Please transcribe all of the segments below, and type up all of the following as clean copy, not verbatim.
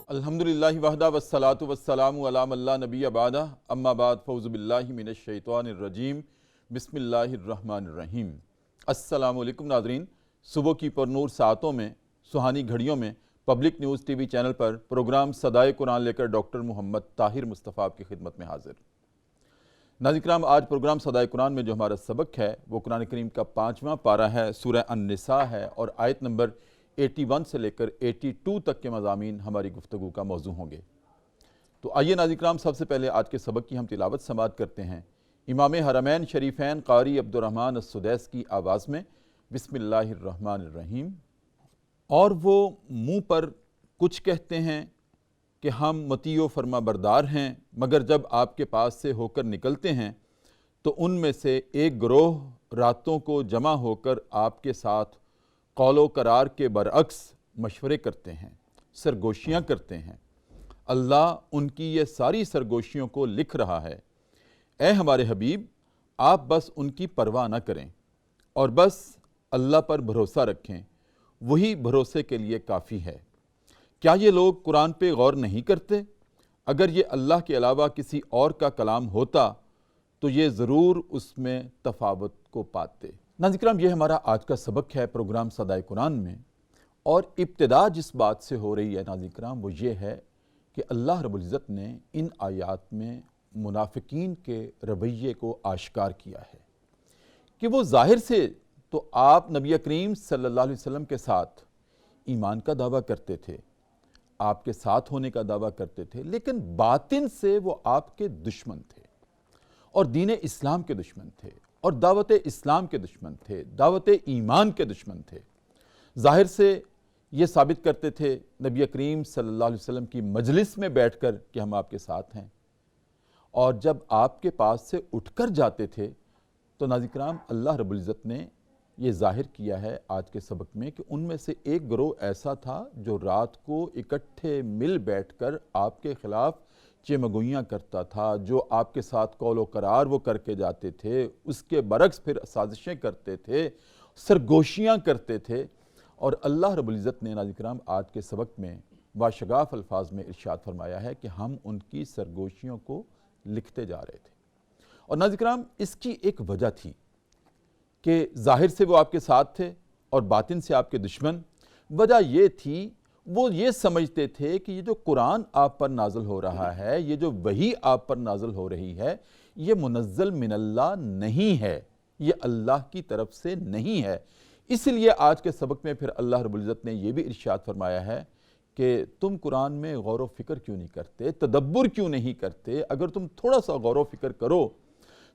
الحمدللہ وحدہ والصلاة والسلام علی من لا نبی بعدہ اما بعد فاعوذ باللہ من الشیطان الرجیم بسم اللہ الرحمن الرحیم۔ السلام علیکم ناظرین، صبح کی پرنور ساعتوں میں، سہانی گھڑیوں میں public news T V channel پر پروگرام صدائے قرآن لے کر ڈاکٹر محمد طاہر مصطفیٰ آپ کی خدمت میں حاضر۔ ناظرین کرام، آج پروگرام صدائے قرآن میں جو ہمارا سبق ہے وہ قرآن کریم کا 5واں پارہ ہے، سورہ النساء ہے، اور آیت نمبر 81 سے لے کر 82 تک کے مضامین ہماری گفتگو کا موضوع ہوں گے۔ تو آئیے ناظرین کرام، سب سے پہلے آج کے سبق کی ہم تلاوت سماعت کرتے ہیں امام حرمین شریفین قاری عبدالرحمن السدیس کی آواز میں۔ بسم اللہ الرحمن الرحیم۔ اور وہ منہ پر کچھ کہتے ہیں کہ ہم مطیع و فرما بردار ہیں، مگر جب آپ کے پاس سے ہو کر نکلتے ہیں تو ان میں سے ایک گروہ راتوں کو جمع ہو کر آپ کے ساتھ قول و قرار کے برعکس مشورے کرتے ہیں، سرگوشیاں کرتے ہیں۔ اللہ ان کی یہ ساری سرگوشیوں کو لکھ رہا ہے۔ اے ہمارے حبیب، آپ بس ان کی پرواہ نہ کریں اور بس اللہ پر بھروسہ رکھیں، وہی بھروسے کے لیے کافی ہے۔ کیا یہ لوگ قرآن پہ غور نہیں کرتے؟ اگر یہ اللہ کے علاوہ کسی اور کا کلام ہوتا تو یہ ضرور اس میں تفاوت کو پاتے۔ ناظرین کرام، یہ ہمارا آج کا سبق ہے پروگرام صدائے قرآن میں، اور ابتدا جس بات سے ہو رہی ہے ناظرین کرام وہ یہ ہے کہ اللہ رب العزت نے ان آیات میں منافقین کے رویے کو آشکار کیا ہے کہ وہ ظاہر سے تو آپ نبی کریم صلی اللہ علیہ وسلم کے ساتھ ایمان کا دعویٰ کرتے تھے، آپ کے ساتھ ہونے کا دعویٰ کرتے تھے، لیکن باطن سے وہ آپ کے دشمن تھے اور دین اسلام کے دشمن تھے اور دعوت اسلام کے دشمن تھے، دعوت ایمان کے دشمن تھے۔ ظاہر سے یہ ثابت کرتے تھے نبی کریم صلی اللہ علیہ وسلم کی مجلس میں بیٹھ کر کہ ہم آپ کے ساتھ ہیں، اور جب آپ کے پاس سے اٹھ کر جاتے تھے تو ناظرین کرام اللہ رب العزت نے یہ ظاہر کیا ہے آج کے سبق میں کہ ان میں سے ایک گروہ ایسا تھا جو رات کو اکٹھے مل بیٹھ کر آپ کے خلاف چمگوئیاں کرتا تھا، جو آپ کے ساتھ قول و قرار وہ کر کے جاتے تھے، اس کے برعکس پھر سازشیں کرتے تھے، سرگوشیاں کرتے تھے۔ اور اللہ رب العزت نے ناظرین کرام آج کے سبق میں باشگاف الفاظ میں ارشاد فرمایا ہے کہ ہم ان کی سرگوشیوں کو لکھتے جا رہے تھے۔ اور ناظرین کرام اس کی ایک وجہ تھی کہ ظاہر سے وہ آپ کے ساتھ تھے اور باطن سے آپ کے دشمن۔ وجہ یہ تھی، وہ یہ سمجھتے تھے کہ یہ جو قرآن آپ پر نازل ہو رہا ہے، یہ جو وحی آپ پر نازل ہو رہی ہے، یہ منزل من اللہ نہیں ہے، یہ اللہ کی طرف سے نہیں ہے۔ اس لیے آج کے سبق میں پھر اللہ رب العزت نے یہ بھی ارشاد فرمایا ہے کہ تم قرآن میں غور و فکر کیوں نہیں کرتے، تدبر کیوں نہیں کرتے؟ اگر تم تھوڑا سا غور و فکر کرو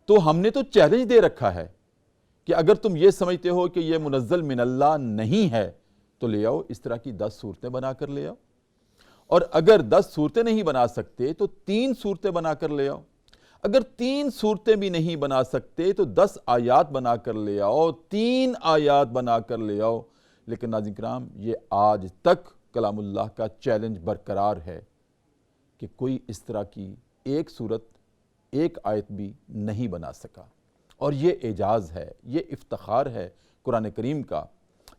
تو ہم نے تو چیلنج دے رکھا ہے کہ اگر تم یہ سمجھتے ہو کہ یہ منزل من اللہ نہیں ہے تو لے آؤ اس طرح کی 10 صورتیں بنا کر لے آؤ، اور اگر 10 صورتیں نہیں بنا سکتے تو 3 صورتیں بنا کر لے آؤ، اگر 3 صورتیں بھی نہیں بنا سکتے تو 10 آیات بنا کر لے آؤ، 3 آیات بنا کر لے آؤ۔ لیکن ناظرین کرام یہ آج تک کلام اللہ کا چیلنج برقرار ہے کہ کوئی اس طرح کی ایک صورت، ایک آیت بھی نہیں بنا سکا۔ اور یہ اعجاز ہے، یہ افتخار ہے قرآن کریم کا،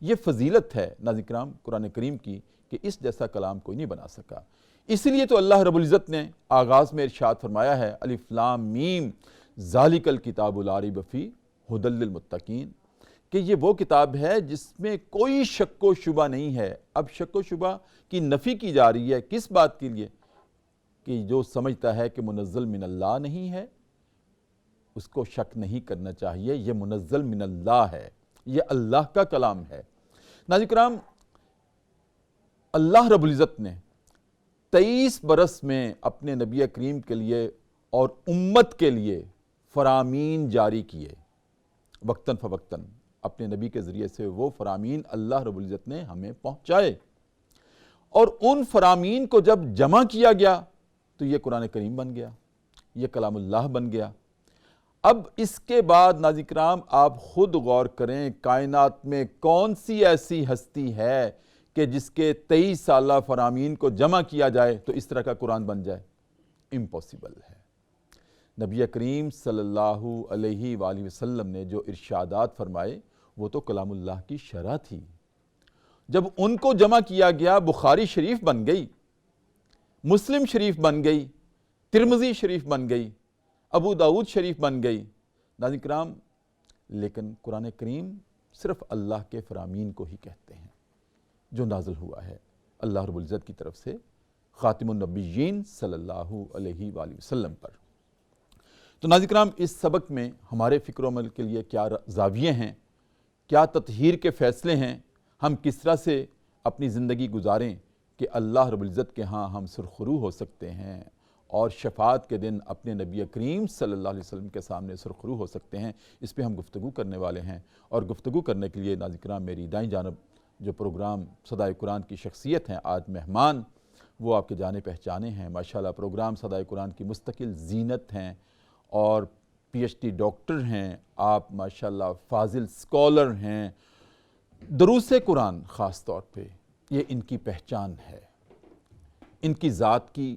یہ فضیلت ہے ناظرین کرام قرآن کریم کی کہ اس جیسا کلام کوئی نہیں بنا سکا۔ اس لیے تو اللہ رب العزت نے آغاز میں ارشاد فرمایا ہے الف لام میم ذالک الکتاب لا ریب فیہ ھدی للمتقین، کہ یہ وہ کتاب ہے جس میں کوئی شک و شبہ نہیں ہے۔ اب شک و شبہ کی نفی کی جا رہی ہے، کس بات کے لیے؟ کہ جو سمجھتا ہے کہ منزل من اللہ نہیں ہے اس کو شک نہیں کرنا چاہیے، یہ منزل من اللہ ہے، یہ اللہ کا کلام ہے۔ ناظرین کرام، اللہ رب العزت نے 23 برس میں اپنے نبی کریم کے لیے اور امت کے لیے فرامین جاری کیے، وقتاً فوقتاً اپنے نبی کے ذریعے سے وہ فرامین اللہ رب العزت نے ہمیں پہنچائے، اور ان فرامین کو جب جمع کیا گیا تو یہ قرآن کریم بن گیا، یہ کلام اللہ بن گیا۔ اب اس کے بعد ناظرین کرام آپ خود غور کریں، کائنات میں کون سی ایسی ہستی ہے کہ جس کے 23 سالہ فرامین کو جمع کیا جائے تو اس طرح کا قرآن بن جائے؟ امپاسبل ہے۔ نبی کریم صلی اللہ علیہ وآلہ وسلم نے جو ارشادات فرمائے وہ تو کلام اللہ کی شرح تھی۔ جب ان کو جمع کیا گیا بخاری شریف بن گئی، مسلم شریف بن گئی، ترمذی شریف بن گئی، ابو داؤد شریف بن گئی۔ ناظرین کرام، لیکن قرآن کریم صرف اللہ کے فرامین کو ہی کہتے ہیں جو نازل ہوا ہے اللہ رب العزت کی طرف سے خاتم النبیین صلی اللہ علیہ وآلہ وسلم پر۔ تو ناظرین کرام، اس سبق میں ہمارے فکر و عمل کے لیے کیا زاویے ہیں، کیا تطہیر کے فیصلے ہیں، ہم کس طرح سے اپنی زندگی گزاریں کہ اللہ رب العزت کے ہاں ہم سرخرو ہو سکتے ہیں اور شفاعت کے دن اپنے نبی کریم صلی اللہ علیہ وسلم کے سامنے سرخرو ہو سکتے ہیں، اس پہ ہم گفتگو کرنے والے ہیں۔ اور گفتگو کرنے کے لیے ناظرین کرام میری دائیں جانب جو پروگرام صدائے قرآن کی شخصیت ہیں، آج مہمان وہ آپ کے جانے پہچانے ہیں۔ ماشاءاللہ پروگرام صدائے قرآن کی مستقل زینت ہیں اور پی ایچ ڈی ڈاکٹر ہیں آپ، ماشاءاللہ فاضل اسکالر ہیں۔ دروس قرآن خاص طور پہ یہ ان کی پہچان ہے، ان کی ذات کی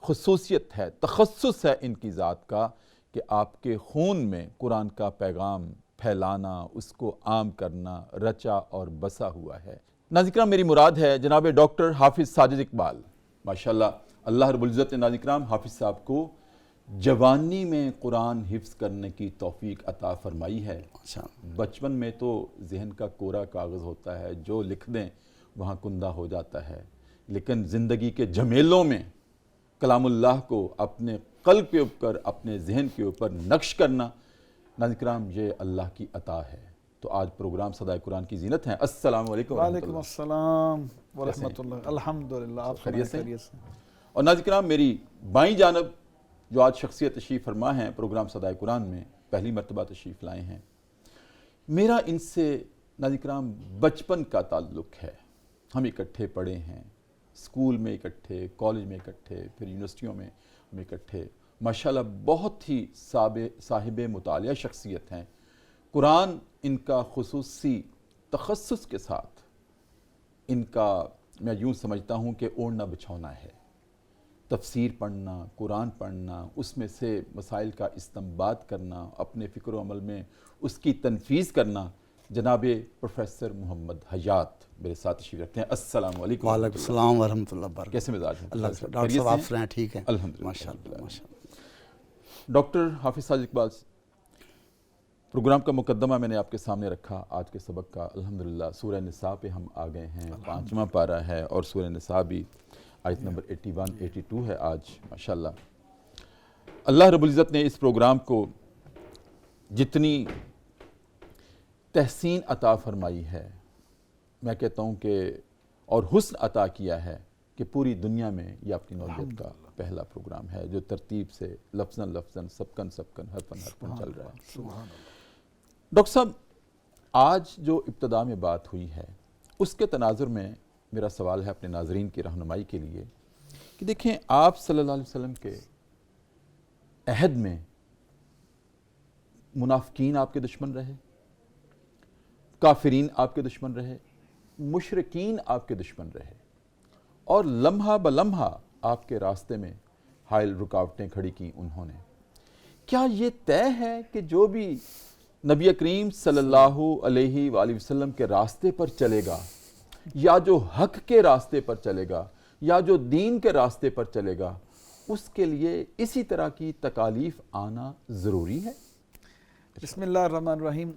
خصوصیت ہے، تخصص ہے ان کی ذات کا کہ آپ کے خون میں قرآن کا پیغام پھیلانا، اس کو عام کرنا رچا اور بسا ہوا ہے۔ ناظرین کرام، میری مراد ہے جناب ڈاکٹر حافظ ساجد اقبال۔ ماشاءاللہ اللہ رب العزت نے ناظرین کرام حافظ صاحب کو جوانی میں قرآن حفظ کرنے کی توفیق عطا فرمائی ہے۔ بچپن میں تو ذہن کا کوڑا کاغذ ہوتا ہے، جو لکھ دیں وہاں کندہ ہو جاتا ہے، لیکن زندگی کے جھمیلوں میں کلام اللہ کو اپنے قلب کے اوپر، اپنے ذہن کے اوپر نقش کرنا، ناظرین کرام یہ اللہ کی عطا ہے۔ تو آج پروگرام صدائے قرآن کی زینت ہیں۔ السلام علیکم وعلیکم السلام ورحمۃ اللہ۔ الحمدللہ، آپ خیریت سے؟ اور ناظرین کرام، میری بائیں جانب جو آج شخصیت تشریف فرما ہیں پروگرام صدائے قرآن میں، پہلی مرتبہ تشریف لائے ہیں، میرا ان سے ناظرین کرام بچپن کا تعلق ہے۔ ہم اکٹھے پڑھے ہیں، اسکول میں اکٹھے، کالج میں اکٹھے، پھر یونیورسٹیوں میں ہم اکٹھے۔ ماشاءاللہ بہت ہی صاحب مطالعہ شخصیت ہیں۔ قرآن ان کا خصوصی تخصص کے ساتھ ان کا میں یوں سمجھتا ہوں کہ اوڑھنا بچھونا ہے۔ تفسیر پڑھنا، قرآن پڑھنا، اس میں سے مسائل کا استنباط کرنا، اپنے فکر و عمل میں اس کی تنفیذ کرنا۔ جناب پروفیسر محمد حیات میرے ساتھ تشریف رکھتے ہیں۔ السلام علیکم۔ وعلیکم السلام ورحمۃ اللہ وبرکاتہ۔ کیسے مزاج ہیں؟ اللہ سے ڈاکٹر صاحب آپ سنائیں، ٹھیک ہے؟ الحمدللہ ماشاءاللہ ماشاءاللہ۔ ڈاکٹر حافظ ساجد اقبال، پروگرام کا مقدمہ میں نے آپ کے سامنے رکھا آج کے سبق کا۔ الحمدللہ سورہ نساء پہ ہم آ گئے ہیں، 5واں پارہ ہے اور سورہ نساء بھی آیت نمبر 81 82 ہے آج۔ ماشاءاللہ اللہ رب العزت نے اس پروگرام کو جتنی تحسین عطا فرمائی ہے، میں کہتا ہوں کہ اور حسن عطا کیا ہے کہ پوری دنیا میں یہ اپنی نوعیت کا پہلا پروگرام ہے جو ترتیب سے لفظاً لفظاً سبکن سبکن حرفاً حرفاً چل رہا ہے۔ ڈاکٹر صاحب، آج جو ابتدا میں بات ہوئی ہے اس کے تناظر میں میرا سوال ہے اپنے ناظرین کی رہنمائی کے لیے کہ دیکھیں، آپ صلی اللہ علیہ وسلم کے عہد میں منافقین آپ کے دشمن رہے، کافرین آپ کے دشمن رہے، مشرکین آپ کے دشمن رہے، اور لمحہ بلمحہ آپ کے راستے میں حائل رکاوٹیں کھڑی کی انہوں نے۔ کیا یہ طے ہے کہ جو بھی نبی کریم صلی اللہ علیہ وآلہ وسلم کے راستے پر چلے گا، یا جو حق کے راستے پر چلے گا، یا جو دین کے راستے پر چلے گا، اس کے لیے اسی طرح کی تکالیف آنا ضروری ہے؟ بسم اللہ الرحمن الرحیم۔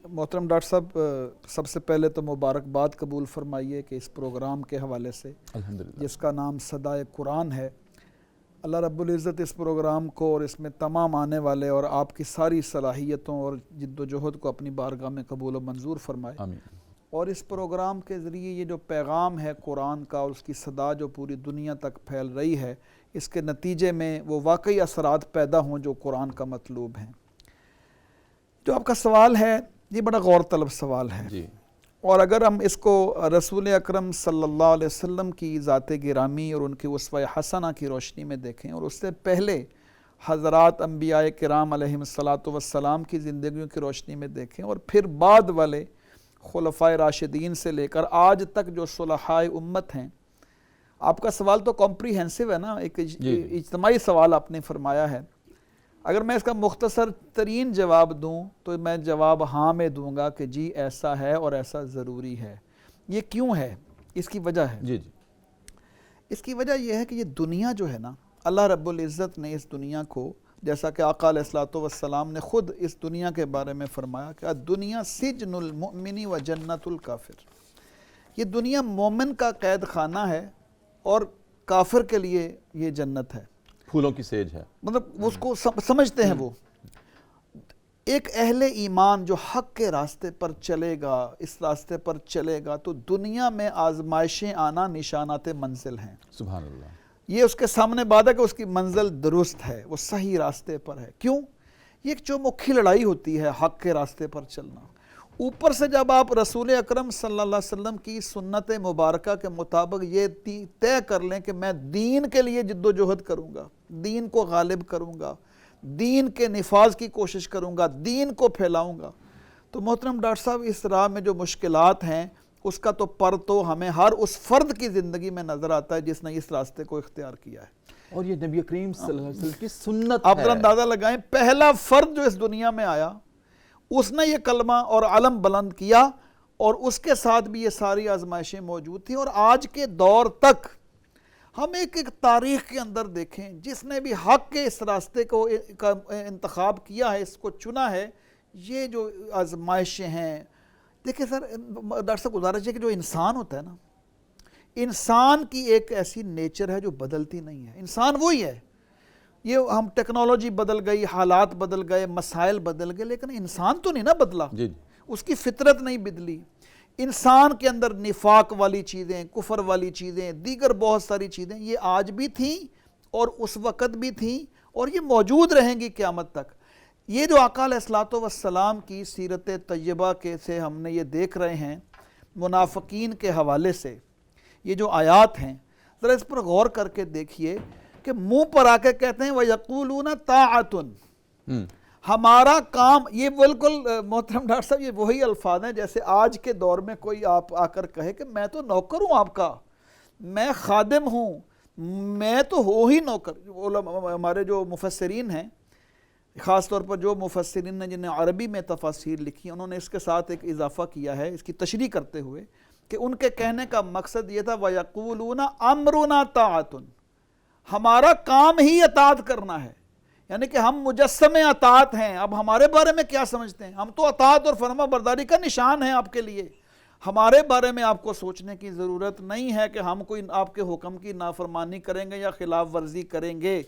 محترم ڈاکٹر صاحب، سب سے پہلے تو مبارکباد قبول فرمائیے کہ اس پروگرام کے حوالے سے الحمدللہ جس کا نام صدائے قرآن ہے، اللہ رب العزت اس پروگرام کو اور اس میں تمام آنے والے اور آپ کی ساری صلاحیتوں اور جد و جہد کو اپنی بارگاہ میں قبول و منظور فرمائے۔ آمین۔ اور اس پروگرام کے ذریعے یہ جو پیغام ہے قرآن کا اور اس کی صدا جو پوری دنیا تک پھیل رہی ہے، اس کے نتیجے میں وہ واقعی اثرات پیدا ہوں جو قرآن کا مطلوب ہیں۔ جو آپ کا سوال ہے یہ بڑا غور طلب سوال ہے جی، اور اگر ہم اس کو رسول اکرم صلی اللہ علیہ وسلم کی ذات گرامی اور ان کی اسوہ حسنہ کی روشنی میں دیکھیں، اور اس سے پہلے حضرات انبیاء کرام علیہم السلام کی زندگیوں کی روشنی میں دیکھیں، اور پھر بعد والے خلفائے راشدین سے لے کر آج تک جو صلحائے امت ہیں، آپ کا سوال تو کمپریہنسو ہے نا، ایک اجتماعی سوال آپ نے فرمایا ہے۔ اگر میں اس کا مختصر ترین جواب دوں تو میں جواب ہاں میں دوں گا کہ جی ایسا ہے اور ایسا ضروری ہے۔ یہ کیوں ہے؟ اس کی وجہ ہے، جی جی، اس کی وجہ یہ ہے کہ یہ دنیا جو ہے نا، اللہ رب العزت نے اس دنیا کو، جیسا کہ آقا علیہ الصلوۃ والسلام نے خود اس دنیا کے بارے میں فرمایا کہ دنیا سجن المؤمن و جنت الکافر، یہ دنیا مومن کا قید خانہ ہے اور کافر کے لیے یہ جنت ہے، پھولوں کی سیج ہے، مطلب اس کو سمجھتے ہیں وہ۔ ایک اہل ایمان جو حق کے راستے پر چلے گا، اس راستے پر چلے گا، تو دنیا میں آزمائشیں آنا نشانات منزل ہیں، سبحان اللہ۔ یہ اس کے سامنے بات ہے کہ اس کی منزل درست ہے، وہ صحیح راستے پر ہے۔ کیوں؟ یہ ایک چومکھی لڑائی ہوتی ہے حق کے راستے پر چلنا۔ اوپر سے جب آپ رسول اکرم صلی اللہ علیہ وسلم کی سنت مبارکہ کے مطابق یہ طے کر لیں کہ میں دین کے لیے جد و جہد کروں گا، دین کو غالب کروں گا، دین کے نفاذ کی کوشش کروں گا، دین کو پھیلاؤں گا، تو محترم ڈاکٹر صاحب اس راہ میں جو مشکلات ہیں اس کا تو پر تو ہمیں ہر اس فرد کی زندگی میں نظر آتا ہے جس نے اس راستے کو اختیار کیا ہے، اور یہ نبی کریم صلی اللہ علیہ وسلم کی سنت آپ ذرا ہے۔ اندازہ لگائیں، پہلا فرد جو اس دنیا میں آیا اس نے یہ کلمہ اور علم بلند کیا، اور اس کے ساتھ بھی یہ ساری آزمائشیں موجود تھیں، اور آج کے دور تک ہم ایک تاریخ کے اندر دیکھیں جس نے بھی حق کے اس راستے کو انتخاب کیا ہے، اس کو چنا ہے، یہ جو آزمائشیں ہیں، دیکھیں سر ڈاکٹر صاحب گزارش ہے کہ جو انسان ہوتا ہے نا، انسان کی ایک ایسی نیچر ہے جو بدلتی نہیں ہے، انسان وہی ہے، یہ ہم ٹیکنالوجی بدل گئی، حالات بدل گئے، مسائل بدل گئے، لیکن انسان تو نہیں نا بدلا، جی اس کی فطرت نہیں بدلی، انسان کے اندر نفاق والی چیزیں، کفر والی چیزیں، دیگر بہت ساری چیزیں یہ آج بھی تھیں اور اس وقت بھی تھیں اور یہ موجود رہیں گی قیامت تک۔ یہ جو آقا علیہ الصلوۃ والسلام کی سیرت طیبہ کے سے ہم نے یہ دیکھ رہے ہیں منافقین کے حوالے سے، یہ جو آیات ہیں ذرا اس پر غور کر کے دیکھیے کہ منہ پر آ کے کہتے ہیں وَيَقُولُونَ طَاعَةٌ، ہمارا کام، یہ بالکل محترم ڈاکٹر صاحب یہ وہی الفاظ ہیں جیسے آج کے دور میں کوئی آپ آ کر کہے کہ میں تو نوکر ہوں آپ کا، میں خادم ہوں، میں تو ہوں ہی نوکر۔ ہمارے جو مفسرین ہیں، خاص طور پر جو مفسرین نے جنہیں عربی میں تفاسیر لکھی، انہوں نے اس کے ساتھ ایک اضافہ کیا ہے اس کی تشریح کرتے ہوئے کہ ان کے کہنے کا مقصد یہ تھا وَيَقُولُونَ أَمْرُنَا طَاعَةٌ، ہمارا کام ہی اطاعت کرنا ہے، یعنی کہ ہم مجسم اطاعت ہیں، اب ہمارے بارے میں کیا سمجھتے ہیں، ہم تو اطاعت اور فرما برداری کا نشان ہیں آپ کے لیے، ہمارے بارے میں آپ کو سوچنے کی ضرورت نہیں ہے کہ ہم کوئی آپ کے حکم کی نافرمانی کریں گے یا خلاف ورزی کریں گے۔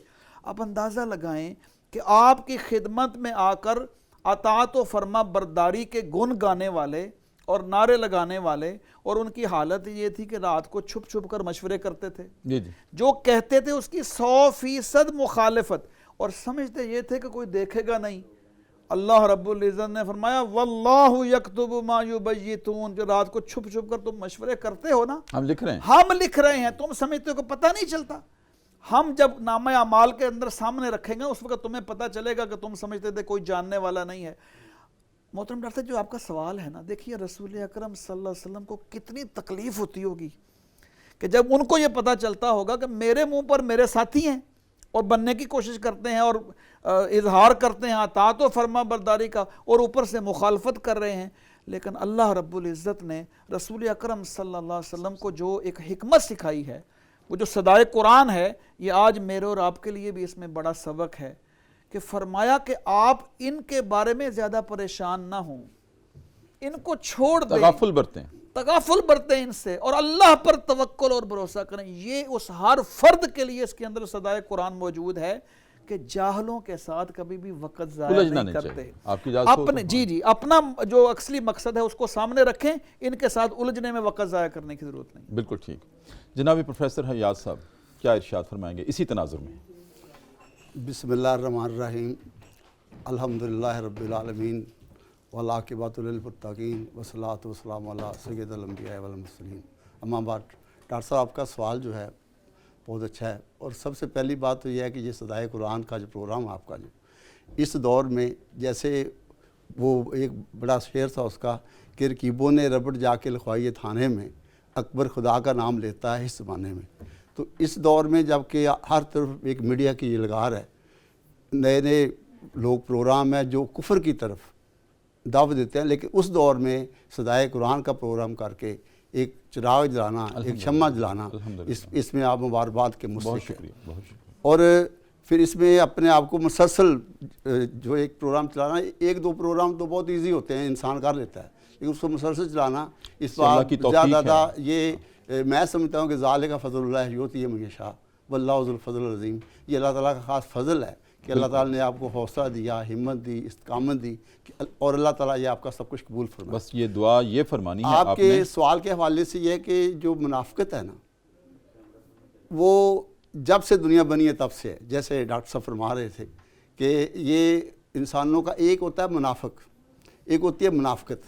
اب اندازہ لگائیں کہ آپ کی خدمت میں آ کر اطاعت و فرما برداری کے گن گانے والے اور نعرے لگانے والے، اور ان کی حالت یہ تھی کہ رات کو چھپ چھپ کر مشورے کرتے تھے، جو کہتے تھے اس کی 100% مخالفت، اور سمجھتے یہ تھے کہ کوئی دیکھے گا نہیں۔ اللہ رب العزت نے فرمایا واللہ یکتب ما یبیتون، جو رات کو چھپ چھپ کر تم مشورے کرتے ہو نا، ہم لکھ رہے ہیں، ہم لکھ رہے ہیں، تم سمجھتے ہو کہ پتہ نہیں چلتا، ہم جب نامہ اعمال کے اندر سامنے رکھیں گے اس وقت تمہیں پتہ چلے گا کہ تم سمجھتے تھے کوئی جاننے والا نہیں ہے۔ محترم ڈاکٹر جو آپ کا سوال ہے نا، دیکھیے رسول اکرم صلی اللہ علیہ وسلم کو کتنی تکلیف ہوتی ہوگی کہ جب ان کو یہ پتہ چلتا ہوگا کہ میرے منہ پر میرے ساتھی ہیں اور بننے کی کوشش کرتے ہیں اور اظہار کرتے ہیں اطاعت و فرما برداری کا، اور اوپر سے مخالفت کر رہے ہیں، لیکن اللہ رب العزت نے رسول اکرم صلی اللہ علیہ وسلم کو جو ایک حکمت سکھائی ہے، وہ جو صدائے قرآن ہے، یہ آج میرے اور آپ کے لیے بھی اس میں بڑا سبق ہے کہ فرمایا کہ آپ ان کے بارے میں زیادہ پریشان نہ ہوں، ان کو چھوڑ دیں، تغافل برتیں، تغافل برتیں ان سے، اور اللہ پر توکل اور بھروسہ کریں۔ یہ اس ہر فرد کے لیے اس کے اندر صدائے قرآن موجود ہے کہ جاہلوں کے ساتھ کبھی بھی وقت ضائع نہیں کرتے، آپ کی اجازت ہو اپنے جی اپنا جو اصلی مقصد ہے اس کو سامنے رکھیں، ان کے ساتھ الجھنے میں وقت ضائع کرنے کی ضرورت نہیں۔ بالکل ٹھیک۔ جناب پروفیسر حیات صاحب کیا ارشاد فرمائیں گے اسی تناظر میں؟ بسم اللہ الرحمن الرحیم، الحمدللہ رب العالمین والعاقبۃ للمتقین والصلاۃ والسلام علی سید الانبیاء والمرسلین، اما بعد۔ ڈاکٹر صاحب آپ کا سوال جو ہے بہت اچھا ہے، اور سب سے پہلی بات تو یہ ہے کہ یہ صدائے قرآن کا جو پروگرام آپ کا جو اس دور میں، جیسے وہ ایک بڑا شعر تھا اس کا کہ رقیبوں نے ربڑ جا کے لکھوائی تھانے میں، اکبر خدا کا نام لیتا ہے اس زمانے میں۔ تو اس دور میں جب کہ ہر طرف ایک میڈیا کی یہ لگار ہے، نئے نئے لوگ پروگرام ہیں جو کفر کی طرف دعوت دیتے ہیں، لیکن اس دور میں صدائے قرآن کا پروگرام کر کے ایک چراغ جلانا، ایک شمع جلانا، اس میں آپ مبارکباد کے بہت مستحق ہیں۔ شکریہ، بہت شکریہ۔ اور پھر اس میں اپنے آپ کو مسلسل جو ایک پروگرام چلانا، ایک دو پروگرام تو بہت ایزی ہوتے ہیں، انسان کر لیتا ہے، لیکن اس کو مسلسل چلانا اس بات زیادہ یہ میں سمجھتا ہوں کہ ذالک فضل اللہ یؤتیہ من یشاء واللہ ذو الفضل العظیم۔ یہ اللہ تعالیٰ کا خاص فضل ہے کہ اللہ تعالیٰ نے آپ کو حوصلہ دیا، ہمت دی، استقامت دی، اور اللہ تعالیٰ یہ آپ کا سب کچھ قبول فرمائے۔ بس یہ دعا یہ فرمانی ہے آپ کے سوال کے حوالے سے یہ کہ جو منافقت ہے نا، وہ جب سے دنیا بنی ہے تب سے ہے۔ جیسے ڈاکٹر صاحب فرما رہے تھے کہ یہ انسانوں کا ایک ہوتا ہے منافق، ایک ہوتی ہے منافقت،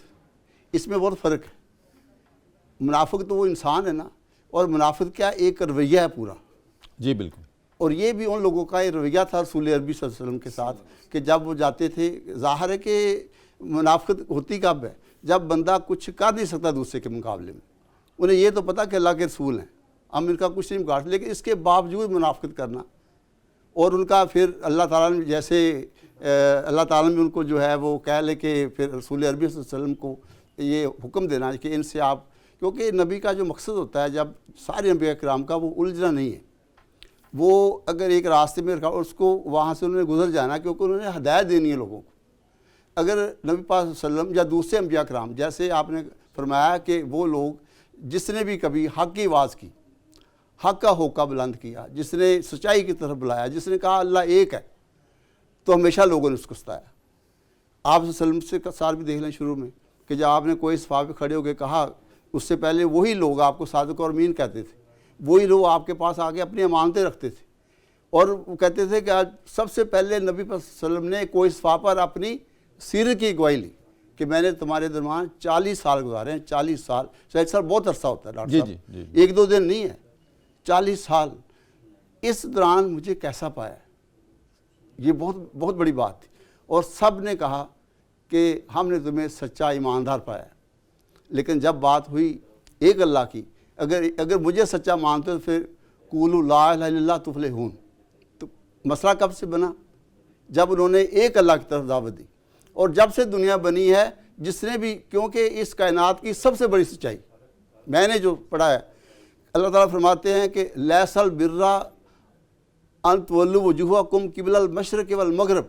اس میں بہت فرق ہے۔ منافق تو وہ انسان ہے نا، اور منافق کیا ایک رویہ ہے پورا۔ جی بالکل۔ اور یہ بھی ان لوگوں کا یہ رویہ تھا رسول عربی صلی اللہ علیہ وسلم کے ساتھ کہ جب وہ جاتے تھے، ظاہر ہے کہ منافقت ہوتی کب ہے؟ جب بندہ کچھ کر نہیں سکتا دوسرے کے مقابلے میں، انہیں یہ تو پتہ کہ اللہ کے رسول ہیں، ہم ان کا کچھ نہیں بگاڑتے، لیکن اس کے باوجود منافقت کرنا، اور ان کا پھر اللہ تعالیٰ نے جیسے اللہ تعالیٰ نے ان کو جو ہے وہ کہہ لے کہ پھر رسول عربی صلی اللہ علیہ وسلم کو یہ حکم دینا کہ ان سے آپ، کیونکہ نبی کا جو مقصد ہوتا ہے جب سارے انبیاء کرام کا، وہ الجھنا نہیں ہے، وہ اگر ایک راستے میں رکھا اور اس کو وہاں سے انہوں نے گزر جانا، کیونکہ انہوں نے ہدایت دینی ہے لوگوں کو۔ اگر نبی پاک صلی اللہ علیہ وسلم یا دوسرے انبیاء کرام، جیسے آپ نے فرمایا کہ وہ لوگ جس نے بھی کبھی حق کی آواز کی، حق کا ہوکا بلند کیا، جس نے سچائی کی طرف بلایا، جس نے کہا اللہ ایک ہے، تو ہمیشہ لوگوں نے اس کو ستایا۔ آپ صلی اللہ علیہ وسلم سے ساتھ بھی دیکھ لیں شروع میں کہ جب آپ نے کوئی صفحہ پہ کھڑے ہو کے کہا، اس سے پہلے وہی لوگ آپ کو صادق اور امین کہتے تھے، وہی لوگ آپ کے پاس آگے اپنی امانتیں رکھتے تھے، اور وہ کہتے تھے کہ آج سب سے پہلے نبی صلی اللہ علیہ وسلم نے کوئی صفحہ پر اپنی سیرت کی گواہی لی کہ میں نے تمہارے درمیان 40 سال گزارے ہیں۔ 40 سال، شاید سر بہت عرصہ ہوتا ہے ڈاکٹر صاحب، ایک دو دن نہیں ہے، 40 سال، اس دوران مجھے کیسا پایا؟ یہ بہت بہت بڑی بات تھی، اور سب نے کہا کہ ہم نے تمہیں سچا ایماندار پایا۔ لیکن جب بات ہوئی ایک اللہ کی، اگر مجھے سچا مانتے تو پھر قولوا لا الہ الا اللہ تفلحون، تو مسئلہ کب سے بنا؟ جب انہوں نے ایک اللہ کی طرف دعوت دی۔ اور جب سے دنیا بنی ہے، جس نے بھی، کیونکہ اس کائنات کی سب سے بڑی سچائی میں نے جو پڑھا ہے، اللہ تعالیٰ فرماتے ہیں کہ لیس البر ان تولوا وجوہکم قبل المشرق والمغرب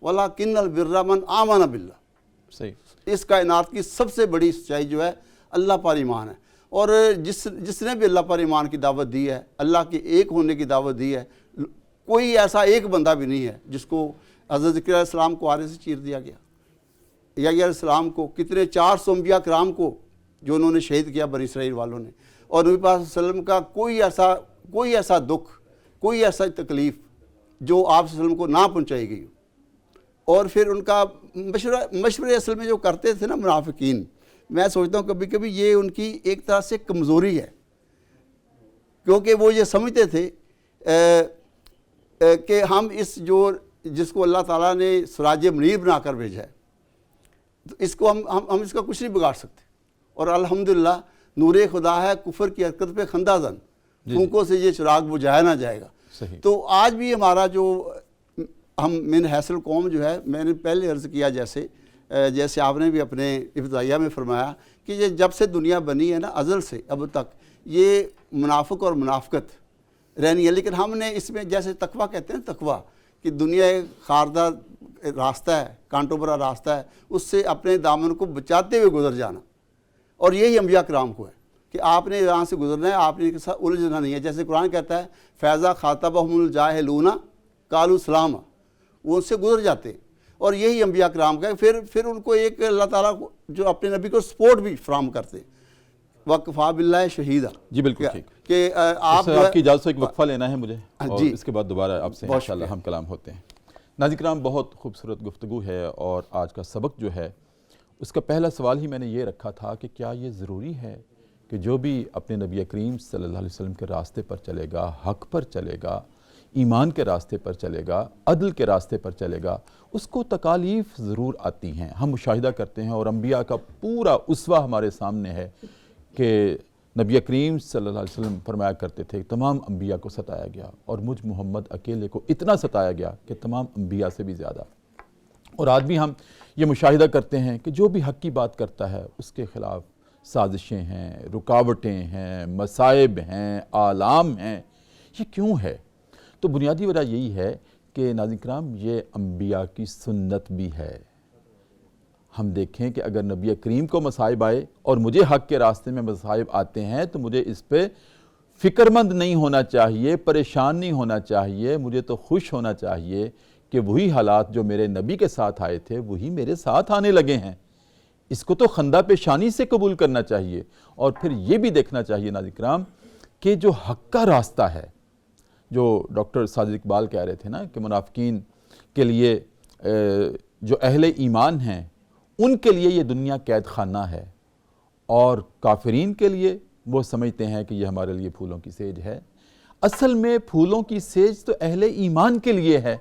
ولکن البر من آمن باللہ۔ صحیح۔ اس کائنات کی سب سے بڑی سچائی جو ہے اللہ پر ایمان ہے، اور جس نے بھی اللہ پر ایمان کی دعوت دی ہے، اللہ کے ایک ہونے کی دعوت دی ہے، کوئی ایسا ایک بندہ بھی نہیں ہے جس کو حضرت ذکر علیہ السلام کو آرے سے چیر دیا گیا، یا علیہ السلام کو، کتنے 400 انبیاء کرام کو جو انہوں نے شہید کیا بنی اسرائیل والوں نے، اور نبی پاک صلی اللہ علیہ وسلم کا کوئی ایسا دکھ، کوئی ایسا تکلیف جو آپ صلی اللہ علیہ وسلم کو نہ پہنچائی گئی ہو۔ اور پھر ان کا مشورے اصل میں جو کرتے تھے نا منافقین، میں سوچتا ہوں کبھی کبھی یہ ان کی ایک طرح سے کمزوری ہے، کیونکہ وہ یہ سمجھتے تھے کہ ہم جس کو اللہ تعالیٰ نے سراج منیر بنا کر بھیجا ہے، تو اس کو ہم اس کا کچھ نہیں بگاڑ سکتے، اور الحمدللہ نور خدا ہے، کفر کی حرکت پہ خندہ زن، پھونکوں سے یہ چراغ بجھایا نہ جائے گا۔ تو آج بھی ہمارا جو ہم من حیث القوم جو ہے، میں نے پہلے عرض کیا جیسے آپ نے بھی اپنے ابتدائیہ میں فرمایا کہ یہ جب سے دنیا بنی ہے نا، ازل سے اب تک یہ منافق اور منافقت رہنی ہے، لیکن ہم نے اس میں جیسے تقویٰ کہتے ہیں، تقویٰ کہ دنیا ایک خاردہ راستہ ہے، کانٹوں بھرا راستہ ہے، اس سے اپنے دامن کو بچاتے ہوئے گزر جانا، اور یہی انبیاء کرام کو ہے کہ آپ نے یہاں سے گزرنا ہے، آپ نے کے ساتھ الجھنا نہیں ہے۔ جیسے قرآن کہتا ہے فیضا خاطبہم الجاہلون قالوا سلاما، وہ ان سے گزر جاتے ہیں، اور یہی انبیاء کرام کا ہے۔ پھر ان کو ایک اللہ تعالیٰ جو اپنے نبی کو سپورٹ بھی فراہم کرتے ہیں، وَكَفَىٰ بِاللَّهِ شَهِيدًا۔ جی بالکل ٹھیک کہ آپ کی اجازت سے ایک وقفہ لینا ہے مجھے، اور اس کے بعد دوبارہ آپ سے انشاءاللہ ہم کلام ہوتے ہیں۔ ناظرین کرام، بہت خوبصورت گفتگو ہے، اور آج کا سبق جو ہے اس کا پہلا سوال ہی میں نے یہ رکھا تھا کہ کیا یہ ضروری ہے کہ جو بھی اپنے نبی کریم صلی اللہ علیہ وسلم کے راستے پر چلے گا، حق پر چلے گا، ایمان کے راستے پر چلے گا، عدل کے راستے پر چلے گا، اس کو تکالیف ضرور آتی ہیں۔ ہم مشاہدہ کرتے ہیں، اور انبیاء کا پورا اسوہ ہمارے سامنے ہے کہ نبی کریم صلی اللہ علیہ وسلم فرمایا کرتے تھے تمام انبیاء کو ستایا گیا، اور مجھ محمد اکیلے کو اتنا ستایا گیا کہ تمام انبیاء سے بھی زیادہ۔ اور آج بھی ہم یہ مشاہدہ کرتے ہیں کہ جو بھی حق کی بات کرتا ہے اس کے خلاف سازشیں ہیں، رکاوٹیں ہیں، مصائب ہیں، آلام ہیں، یہ کیوں ہے؟ تو بنیادی وجہ یہی ہے کہ ناظرین کرام یہ انبیاء کی سنت بھی ہے۔ ہم دیکھیں کہ اگر نبی کریم کو مصائب آئے اور مجھے حق کے راستے میں مصائب آتے ہیں تو مجھے اس پہ فکر مند نہیں ہونا چاہیے، پریشان نہیں ہونا چاہیے، مجھے تو خوش ہونا چاہیے کہ وہی حالات جو میرے نبی کے ساتھ آئے تھے وہی میرے ساتھ آنے لگے ہیں۔ اس کو تو خندہ پیشانی سے قبول کرنا چاہیے، اور پھر یہ بھی دیکھنا چاہیے ناظرین کرام کہ جو حق کا راستہ ہے، جو ڈاکٹر ساجد اقبال کہہ رہے تھے نا کہ منافقین کے لیے جو اہل ایمان ہیں ان کے لیے یہ دنیا قید خانہ ہے، اور کافرین کے لیے وہ سمجھتے ہیں کہ یہ ہمارے لیے پھولوں کی سیج ہے۔ اصل میں پھولوں کی سیج تو اہل ایمان کے لیے ہے۔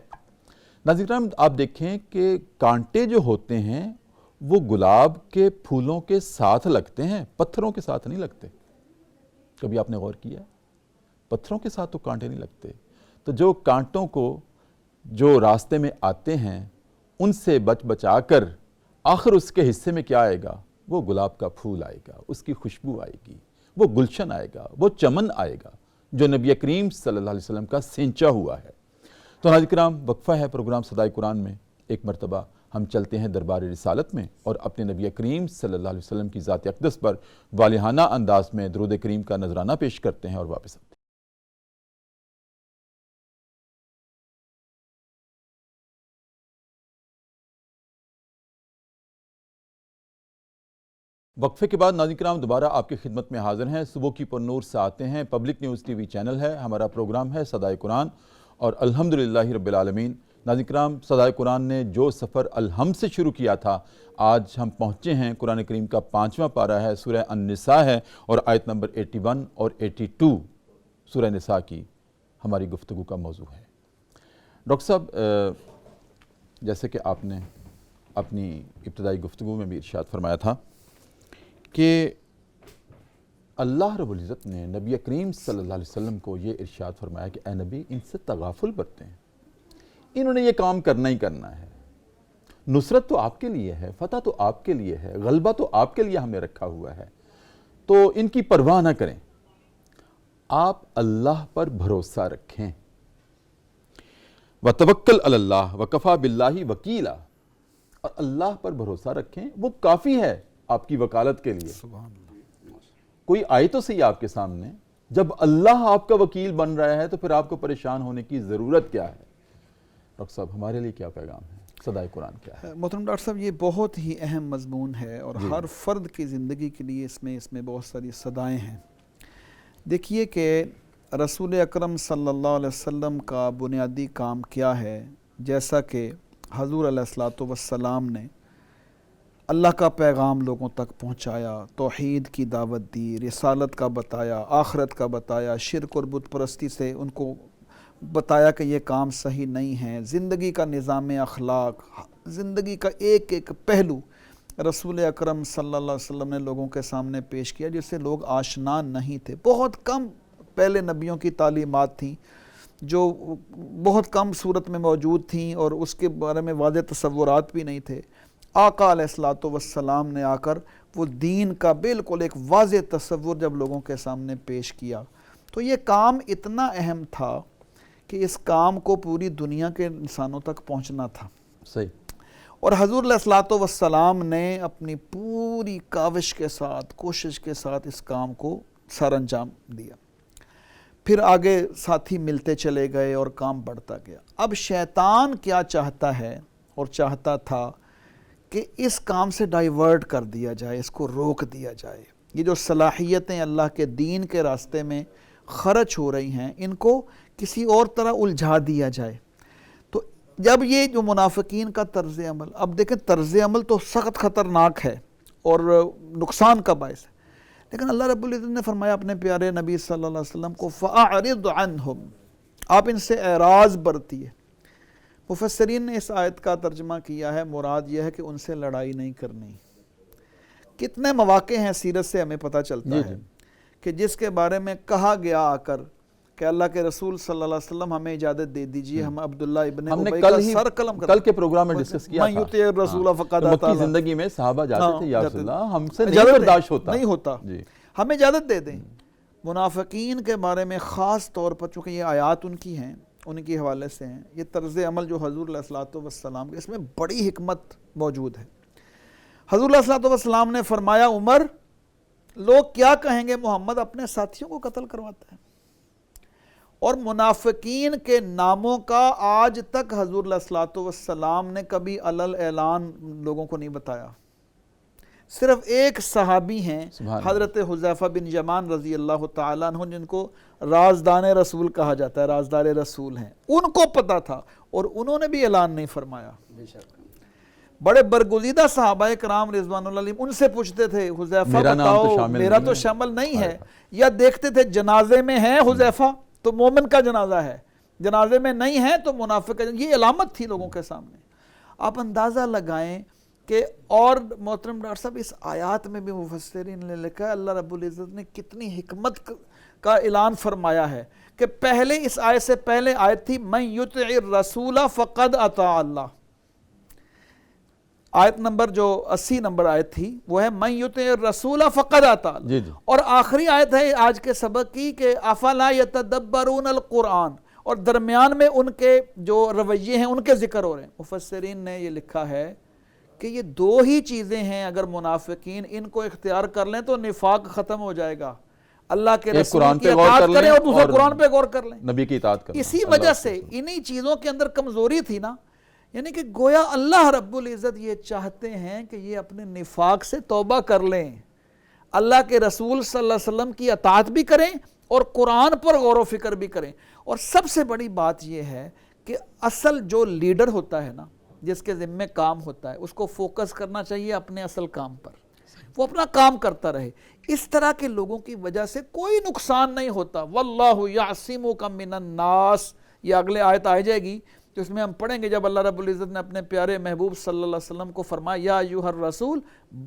ناظرین کرام آپ دیکھیں کہ کانٹے جو ہوتے ہیں وہ گلاب کے پھولوں کے ساتھ لگتے ہیں، پتھروں کے ساتھ نہیں لگتے۔ کبھی آپ نے غور کیا؟ پتھروں کے ساتھ تو کانٹے نہیں لگتے۔ تو جو کانٹوں کو جو راستے میں آتے ہیں ان سے بچا کر آخر اس کے حصے میں کیا آئے گا؟ وہ گلاب کا پھول آئے گا، اس کی خوشبو آئے گی، وہ گلشن آئے گا، وہ چمن آئے گا جو نبی کریم صلی اللہ علیہ وسلم کا سینچا ہوا ہے۔ تو ناظرین کرام وقفہ ہے پروگرام صدائے قرآن میں، ایک مرتبہ ہم چلتے ہیں دربار رسالت میں اور اپنے نبی کریم صلی اللہ علیہ وسلم کی ذات اقدس پر والہانہ انداز میں درود کریم کا نذرانہ پیش کرتے ہیں اور واپس آتے ہیں۔ وقفے کے بعد ناظرین کرام دوبارہ آپ کی خدمت میں حاضر ہیں۔ صبح کی پر نور سے آتے ہیں، public news T V channel ہے، ہمارا پروگرام ہے صدائے قرآن، اور الحمدللہ رب العالمین ناظرین کرام صدائے قرآن نے جو سفر الحمد سے شروع کیا تھا، آج ہم پہنچے ہیں قرآن کریم کا 5واں پارہ ہے، سورہ النساء ہے، اور آیت نمبر 81 اور 82 سورہ نساء کی ہماری گفتگو کا موضوع ہے۔ ڈاکٹر صاحب، جیسے کہ آپ نے اپنی ابتدائی گفتگو میں بھی ارشاد فرمایا تھا کہ اللہ رب العزت نے نبی کریم صلی اللہ علیہ وسلم کو یہ ارشاد فرمایا کہ اے نبی ان سے تغافل برتیں، انہوں نے یہ کام کرنا ہی کرنا ہے، نصرت تو آپ کے لیے ہے، فتح تو آپ کے لیے ہے، غلبہ تو آپ کے لیے ہم نے رکھا ہوا ہے، تو ان کی پرواہ نہ کریں، آپ اللہ پر بھروسہ رکھیں۔ وَتَوَكَّلْ عَلَى اللَّهِ وَكَفَى بِاللَّهِ وَكِيلًا، اور اللہ پر بھروسہ رکھیں، وہ کافی ہے آپ کی وکالت کے لیے۔ کوئی آئے تو صحیح آپ کے سامنے، جب اللہ آپ کا وکیل بن رہا ہے تو پھر آپ کو پریشان ہونے کی ضرورت کیا ہے؟ ڈاکٹر صاحب ہمارے لیے کیا پیغام ہے؟ صدائے قرآن کیا ہے؟ محترم ڈاکٹر صاحب، یہ بہت ہی اہم مضمون ہے اور ہر فرد کی زندگی کے لیے اس میں بہت ساری صدائیں ہیں۔ دیکھیے کہ رسول اکرم صلی اللہ علیہ وسلم کا بنیادی کام کیا ہے، جیسا کہ حضور علیہ السلام نے اللہ کا پیغام لوگوں تک پہنچایا، توحید کی دعوت دی، رسالت کا بتایا، آخرت کا بتایا، شرک اور بت پرستی سے ان کو بتایا کہ یہ کام صحیح نہیں ہے، زندگی کا نظام اخلاق، زندگی کا ایک ایک پہلو رسول اکرم صلی اللہ علیہ وسلم نے لوگوں کے سامنے پیش کیا جس سے لوگ آشنا نہیں تھے۔ بہت کم پہلے نبیوں کی تعلیمات تھیں جو بہت کم صورت میں موجود تھیں اور اس کے بارے میں واضح تصورات بھی نہیں تھے۔ آقا علیہ السلام نے آ کر وہ دین کا بالکل ایک واضح تصور جب لوگوں کے سامنے پیش کیا، تو یہ کام اتنا اہم تھا کہ اس کام کو پوری دنیا کے انسانوں تک پہنچنا تھا۔ صحیح۔ اور حضور علیہ السلام نے اپنی پوری کاوش کے ساتھ، کوشش کے ساتھ اس کام کو سر انجام دیا۔ پھر آگے ساتھی ملتے چلے گئے اور کام بڑھتا گیا۔ اب شیطان کیا چاہتا ہے اور چاہتا تھا کہ اس کام سے ڈائیورٹ کر دیا جائے، اس کو روک دیا جائے۔ یہ جو صلاحیتیں اللہ کے دین کے راستے میں خرچ ہو رہی ہیں ان کو کسی اور طرح الجھا دیا جائے۔ تو جب یہ جو منافقین کا طرز عمل، اب دیکھیں طرز عمل تو سخت خطرناک ہے اور نقصان کا باعث ہے، لیکن اللہ رب العزت نے فرمایا اپنے پیارے نبی صلی اللہ علیہ وسلم کو فَأَعْرِضْ عَنْهُمْ، آپ ان سے اعراض برتیے۔ مفسرین نے اس آیت کا ترجمہ کیا ہے، مراد یہ ہے کہ ان سے لڑائی نہیں کرنی۔ کتنے مواقع ہیں سیرت سے ہمیں پتہ چلتا ہے کہ جس کے بارے میں کہا گیا آ کر کہ اللہ کے رسول صلی اللہ علیہ وسلم ہمیں اجازت دے دیجئے ہم عبداللہ ابن ہم نے ابی کل کا ہی سر قلم کل کے پروگرام میں ڈسکس کیا من یطیع الرسول فقد تھا اطاع مکی اللہ۔ زندگی میں صحابہ جاتے تھے یا رسول اللہ ہم سے نہیں اجازت برداشت ہوتا نہیں ہوتا، جی ہمیں اجازت دے دیں۔ منافقین کے بارے میں خاص طور پر چونکہ یہ آیات ان کی ہیں، ان کے حوالے سے ہیں، یہ طرز عمل جو حضور علیہ الصلوۃ والسلام کے، اس میں بڑی حکمت موجود ہے۔ حضور علیہ الصلوۃ والسلام نے فرمایا عمر لوگ کیا کہیں گے محمد اپنے ساتھیوں کو قتل کرواتا ہے، اور منافقین کے ناموں کا آج تک حضور علیہ الصلوۃ والسلام نے کبھی علل اعلان لوگوں کو نہیں بتایا۔ صرف ایک صحابی ہیں حضرت حذیفہ بن یمان رضی اللہ تعالیٰ عنہ جن کو رازدان رسول کہا جاتا ہے، رازدار رسول ہیں، ان کو پتہ تھا اور انہوں نے بھی اعلان نہیں فرمایا۔ بڑے برگزیدہ صحابہ کرام رضوان اللہ علیہم ان سے پوچھتے تھے حذیفہ بتاؤ میرا تو شامل نہیں ہے، یا دیکھتے تھے جنازے میں ہے حذیفہ تو مومن کا جنازہ ہے، جنازے میں نہیں ہے تو منافق کا، یہ علامت تھی لوگوں کے سامنے۔ آپ اندازہ لگائیں کہ، اور محترم ڈاکٹر صاحب اس آیات میں بھی مفسرین نے لکھا ہے اللہ رب العزت نے کتنی حکمت کا اعلان فرمایا ہے کہ پہلے اس آیت سے پہلے آیت تھی من یطع الرسول فقد اطاع اللہ، آیت نمبر جو 80 نمبر آیت تھی وہ ہے من یطع الرسول فقد اطاع اللہ، اور آخری آیت ہے آج کے سبق کی کہ افلا یتدبرون القرآن، اور درمیان میں ان کے جو رویے ہیں ان کے ذکر ہو رہے ہیں۔ مفسرین نے یہ لکھا ہے کہ یہ دو ہی چیزیں ہیں، اگر منافقین ان کو اختیار کر لیں تو نفاق ختم ہو جائے گا، اللہ کے رسول کی اطاعت کریں اور دوسرا قرآن پہ غور کر لیں، نبی کی اطاعت کریں۔ اسی وجہ سے انہی چیزوں کے اندر کمزوری تھی نا، یعنی کہ گویا اللہ رب العزت یہ چاہتے ہیں کہ یہ اپنے نفاق سے توبہ کر لیں، اللہ کے رسول صلی اللہ علیہ وسلم کی اطاعت بھی کریں اور قرآن پر غور و فکر بھی کریں۔ اور سب سے بڑی بات یہ ہے کہ اصل جو لیڈر ہوتا ہے نا، جس کے ذمہ کام ہوتا ہے، اس کو فوکس کرنا چاہیے اپنے اصل کام پر، وہ اپنا کام کرتا رہے۔ اس طرح کے لوگوں کی وجہ سے کوئی نقصان نہیں ہوتا۔ واللہ یعصمک من الناس، یہ اگلے آیت آ جائے گی تو اس میں ہم پڑھیں گے جب اللہ رب العزت نے اپنے پیارے محبوب صلی اللہ علیہ وسلم کو فرمایا یا ایھا الرسول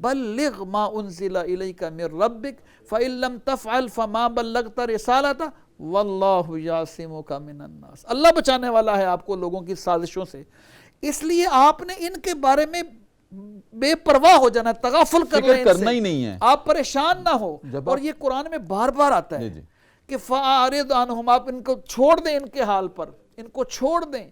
بلغ ما انزل الیک من ربک فإن لم تفعل فما بلغت رسالتہ واللہ یعصمک من الناس، اللہ بچانے والا ہے آپ کو لوگوں کی سازشوں سے، اس لیے آپ نے ان کے بارے میں بے پرواہ ہو جانا، تغافل کرنا ہی نہیں ہے، آپ پریشان نہ ہو۔ اور یہ قرآن میں بار بار آتا ہے کہ فَأَعْرِضْ عَنْهُمْ، آپ ان کو چھوڑ دیں، ان کے حال پر ان کو چھوڑ دیں،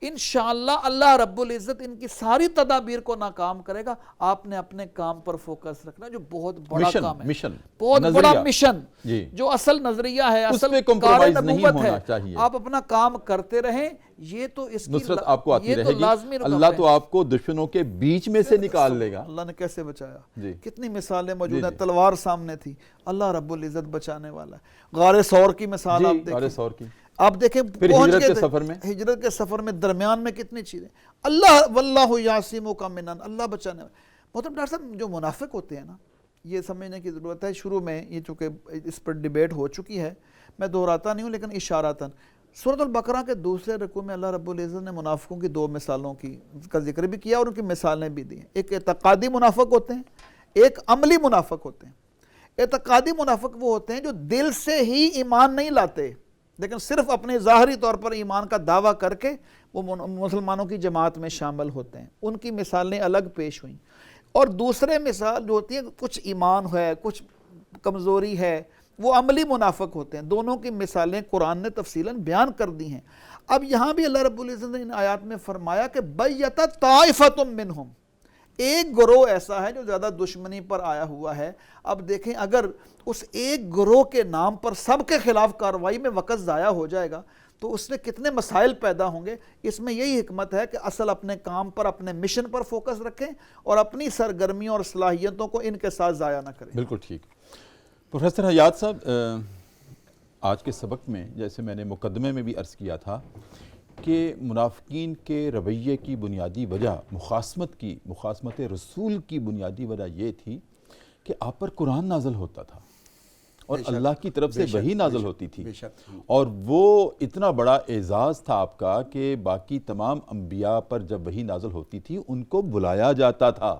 انشاءاللہ اللہ رب العزت ان کی ساری تدابیر کو ناکام کرے گا۔ آپ نے اپنے کام پر فوکس رکھنا جو بہت بڑا کام ہے، بہت بڑا مشن، جو اصل نظریہ ہے، اصل کار نبوت ہے، آپ اپنا کام کرتے رہیں۔ یہ تو اس کی نصرت آپ کو آتی رہے گی، اللہ تو آپ کو دشمنوں کے بیچ میں سے نکال لے گا۔ اللہ نے کیسے بچایا، کتنی مثالیں موجود ہیں، تلوار سامنے تھی، اللہ رب العزت بچانے والا ہے۔ غار ثور کی مثال آپ دیکھیں، آپ دیکھیں ہجرت کے سفر میں، ہجرت کے سفر میں درمیان میں کتنی چیزیں، اللہ واللہ یعصمک من الناس، اللہ بچانے والا۔ محترم ڈاکٹر صاحب جو منافق ہوتے ہیں نا، یہ سمجھنے کی ضرورت ہے، شروع میں یہ چونکہ اس پر ڈیبیٹ ہو چکی ہے، میں دہراتا نہیں ہوں لیکن اشاراتاً سورۃ البقرہ کے دوسرے رکوع میں اللہ رب العزت نے منافقوں کی دو مثالوں کا ذکر بھی کیا اور ان کی مثالیں بھی دی ہیں۔ ایک اعتقادی منافق ہوتے ہیں، ایک عملی منافق ہوتے ہیں۔ اعتقادی منافق وہ ہوتے ہیں جو دل سے ہی ایمان نہیں لاتے لیکن صرف اپنے ظاہری طور پر ایمان کا دعویٰ کر کے وہ مسلمانوں کی جماعت میں شامل ہوتے ہیں، ان کی مثالیں الگ پیش ہوئیں۔ اور دوسرے مثال جو ہوتی ہے کچھ ایمان ہے کچھ کمزوری ہے، وہ عملی منافق ہوتے ہیں۔ دونوں کی مثالیں قرآن نے تفصیلاً بیان کر دی ہیں۔ اب یہاں بھی اللہ رب العزت نے ان آیات میں فرمایا کہ بَیَّتَ طَائِفَةٌ مِّنْهُمْ، ایک گروہ ایسا ہے جو زیادہ دشمنی پر آیا ہوا ہے۔ اب دیکھیں اگر اس ایک گروہ کے نام پر سب کے خلاف کارروائی میں وقت ضائع ہو جائے گا تو اس سے کتنے مسائل پیدا ہوں گے۔ اس میں یہی حکمت ہے کہ اصل اپنے کام پر، اپنے مشن پر فوکس رکھیں اور اپنی سرگرمیوں اور صلاحیتوں کو ان کے ساتھ ضائع نہ کریں۔ بالکل ٹھیک۔ پروفیسر حیات صاحب، آج کے سبق میں جیسے میں نے مقدمے میں بھی عرض کیا تھا کہ منافقین کے رویے کی بنیادی وجہ مخاصمت رسول کی بنیادی وجہ یہ تھی کہ آپ پر قرآن نازل ہوتا تھا اور اللہ کی طرف سے وحی نازل ہوتی تھی، اور وہ اتنا بڑا اعزاز تھا آپ کا کہ باقی تمام انبیاء پر جب وحی نازل ہوتی تھی ان کو بلایا جاتا تھا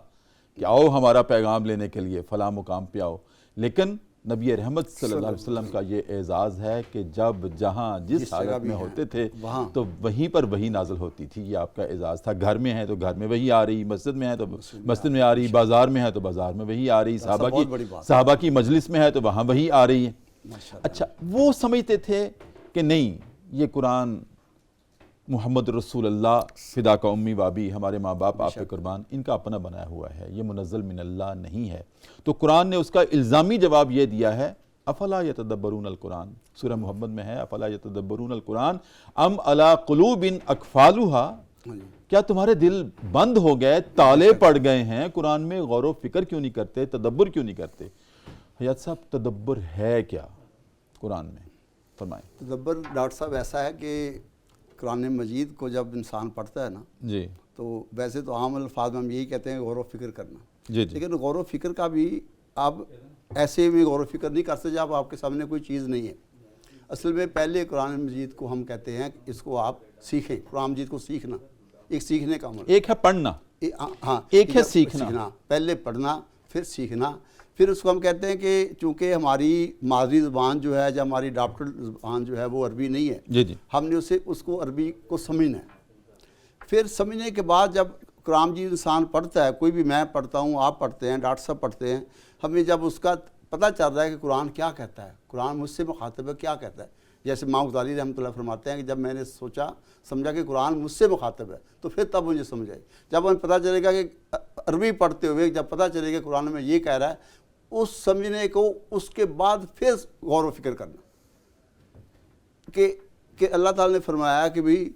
کہ آؤ ہمارا پیغام لینے کے لیے فلاں مقام پہ آؤ، لیکن نبی رحمت صلی اللہ علیہ وسلم کا یہ اعزاز ہے کہ جب جہاں جس حالت میں ہوتے تھے تو وہیں پر وہی نازل ہوتی تھی. یہ آپ کا اعزاز تھا. گھر میں ہیں تو گھر میں وہی آ رہی, مسجد میں ہے تو مسجد میں آ رہی, بازار میں ہے تو بازار میں وہی آ رہی, صحابہ کی مجلس میں ہے تو وہاں وہی آ رہی ہے. اچھا, وہ سمجھتے تھے کہ نہیں, یہ قرآن محمد رسول اللہ فدا کا امی بابی, ہمارے ماں باپ آپ پہ قربان, ان کا اپنا بنایا ہوا ہے, یہ منزل من اللہ نہیں ہے. تو قرآن نے اس کا الزامی جواب یہ دیا ہے, افلا یتدبرون القرآن, سورہ محمد میں ہے, افلا یتدبرون القرآن ام علی قلوب اقفالها, کیا تمہارے دل بند ہو گئے, تالے پڑ گئے ہیں, قرآن میں غور و فکر کیوں نہیں کرتے, تدبر کیوں نہیں کرتے؟ حیات صاحب, تدبر ہے کیا قرآن میں؟ فرمائیں. تدبر ڈاکٹر صاحب ایسا ہے کہ قرآن مجید کو جب انسان پڑھتا ہے نا, جی, تو ویسے تو عام الفاظ میں ہم یہی کہتے ہیں غور و فکر کرنا, جی جی, لیکن غور و فکر کا بھی آپ ایسے بھی غور و فکر نہیں کر سکتے جب آپ کے سامنے کوئی چیز نہیں ہے. اصل میں پہلے قرآن مجید کو ہم کہتے ہیں اس کو آپ سیکھیں. قرآن مجید کو سیکھنا ایک سیکھنے کا عمل, ایک ہے پڑھنا, ہاں, ایک ہے سیکھنا. پہلے پڑھنا پھر سیکھنا. پھر اس کو ہم کہتے ہیں کہ چونکہ ہماری مادری زبان جو ہے یا ہماری ڈاکٹر زبان جو ہے وہ عربی نہیں ہے, جی جی, ہم نے اس کو عربی کو سمجھنا ہے. پھر سمجھنے کے بعد جب قرآن مجید انسان پڑھتا ہے, کوئی بھی, میں پڑھتا ہوں, آپ پڑھتے ہیں, ڈاکٹر صاحب پڑھتے ہیں, ہمیں جب اس کا پتہ چل رہا ہے کہ قرآن کیا کہتا ہے, قرآن مجھ سے مخاطب ہے, کیا کہتا ہے. جیسے امام غزالی رحمۃ اللہ فرماتے ہیں کہ جب میں نے سمجھا کہ قرآن مجھ سے مخاطب ہے تو پھر تب مجھے سمجھ آئی. جب ہمیں پتہ چلے گا کہ عربی پڑھتے ہوئے جب پتہ چلے گا قرآن میں یہ کہہ رہا ہے, اس سمجھنے کو اس کے بعد پھر غور و فکر کرنا کہ اللہ تعالیٰ نے فرمایا کہ بھئی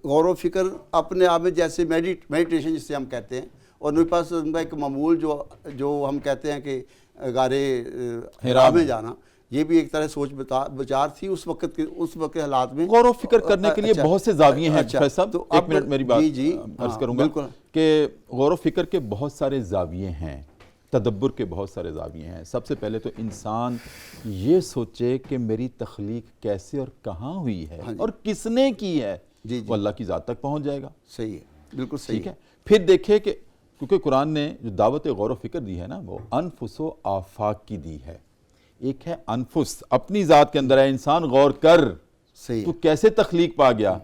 غور و فکر اپنے آپ میں جیسے میڈیٹیشن جسے ہم کہتے ہیں, اور میرے پاس ایک معمول جو ہم کہتے ہیں کہ غارِ حرا میں جانا, یہ بھی ایک طرح سوچ بچار تھی اس وقت کے حالات میں. غور و فکر کرنے کے لیے بہت سے زاویے ہیں فیصل صاحب, ایک منٹ میری بات عرض کروں گا کہ غور و فکر کے بہت سارے زاویے ہیں, تدبر کے بہت سارے زاویے ہیں. سب سے پہلے تو انسان یہ سوچے کہ میری تخلیق کیسے اور کہاں ہوئی ہے اور کس نے کی ہے, وہ اللہ کی ذات تک پہنچ جائے گا. صحیح ہے, بالکل صحیح ہے. پھر دیکھے کہ کیونکہ قرآن نے جو دعوت غور و فکر دی ہے نا, وہ انفس و آفاق کی دی ہے. ایک ہے انفس, اپنی ذات کے اندر ہے, انسان غور کر, تو کیسے تخلیق پا گیا,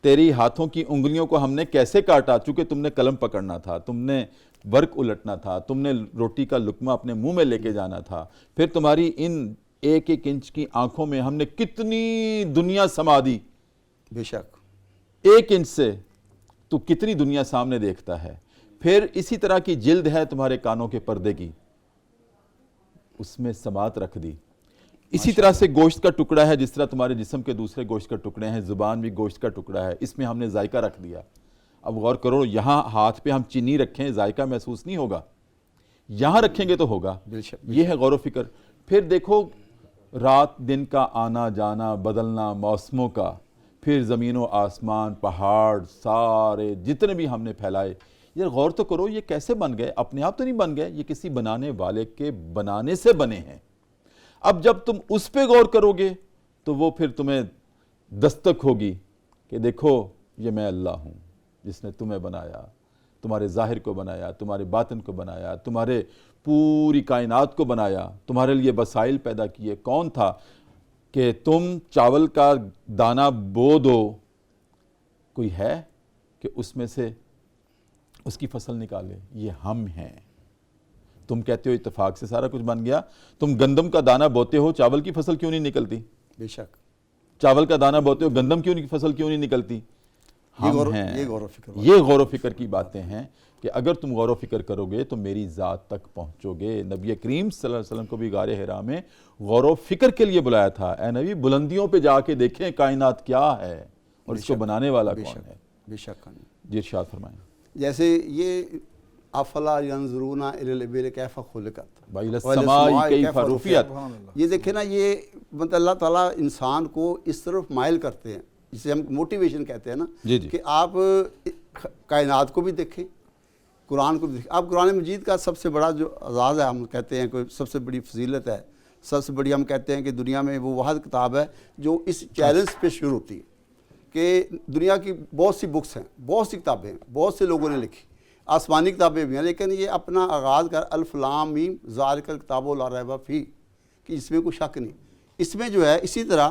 تیری ہاتھوں کی انگلیوں کو ہم نے کیسے کاٹا, چونکہ تم نے قلم پکڑنا تھا, تم نے ورق الٹنا تھا, تم نے روٹی کا لقمہ اپنے منہ میں لے کے جانا تھا, پھر تمہاری ان 1-1 انچ کی آنکھوں میں ہم نے کتنی دنیا سما دی. بے شک 1 انچ سے تو کتنی دنیا سامنے دیکھتا ہے. پھر اسی طرح کی جلد ہے تمہارے کانوں کے پردے کی, اس میں سماعت رکھ دی. اسی طرح سے گوشت کا ٹکڑا ہے, جس طرح تمہارے جسم کے دوسرے گوشت کا ٹکڑے ہیں, زبان بھی گوشت کا ٹکڑا ہے, اس میں ہم نے ذائقہ رکھ دیا. اب غور کرو, یہاں ہاتھ پہ ہم چینی رکھیں ذائقہ محسوس نہیں ہوگا, یہاں رکھیں گے تو ہوگا. یہ ہے غور و فکر. پھر دیکھو رات دن کا آنا جانا, بدلنا موسموں کا, پھر زمین و آسمان, پہاڑ سارے جتنے بھی ہم نے پھیلائے, یہ غور تو کرو یہ کیسے بن گئے, اپنے آپ تو نہیں بن گئے, یہ کسی بنانے والے کے بنانے سے بنے ہیں. اب جب تم اس پہ غور کرو گے تو وہ پھر تمہیں دستک ہوگی کہ دیکھو یہ میں اللہ ہوں جس نے تمہیں بنایا, تمہارے ظاہر کو بنایا, تمہارے باطن کو بنایا, تمہارے پوری کائنات کو بنایا, تمہارے لیے وسائل پیدا کیے. کون تھا کہ تم چاول کا دانہ بو دو, کوئی ہے کہ اس میں سے اس کی فصل نکالے؟ یہ ہم ہیں. تم کہتے ہو اتفاق سے سارا کچھ بن گیا, تم گندم کا دانہ بوتے ہو, چاول کی فصل کیوں نہیں نکلتی؟ بے شک. چاول کا دانہ بوتے ہو, گندم کی فصل کیوں نہیں نکلتی؟ ہم ہیں. یہ غور و فکر کی باتیں ہیں کہ اگر تم غور و فکر کرو گے تو میری ذات تک پہنچو گے. نبی کریم صلی اللہ علیہ وسلم کو بھی غار حرا میں غور و فکر کے لیے بلایا تھا. اے نبی بلندیوں پہ جا کے دیکھیں کائنات کیا ہے اور اس کو بنانے والا کون ہے. بے شک. جی ارشاد فرمائیں. جیسے یہ افلا ینظرون الی الابل کیف خلقت وإلی السماء کیف رفعت, یہ دیکھیں نا, یہ مطلب اللہ تعالیٰ انسان کو اس طرف مائل کرتے ہیں جسے ہم موٹیویشن کہتے ہیں نا, کہ آپ کائنات کو بھی دیکھیں, قرآن کو بھی دیکھیں. آپ قرآن مجید کا سب سے بڑا جو اعزاز ہے, ہم کہتے ہیں کوئی سب سے بڑی فضیلت ہے, سب سے بڑی ہم کہتے ہیں کہ دنیا میں وہ واحد کتاب ہے جو اس چیلنج پہ شروع ہوتی ہے کہ دنیا کی بہت سی بکس ہیں, بہت سی کتابیں ہیں, بہت سے لوگوں نے لکھی, آسمانی کتابیں بھی ہیں، لیکن یہ اپنا آغاز کر الف لام میم ذالک الکتاب لا ریب فیہ، کہ اس میں کوئی شک نہیں. اس میں جو ہے اسی طرح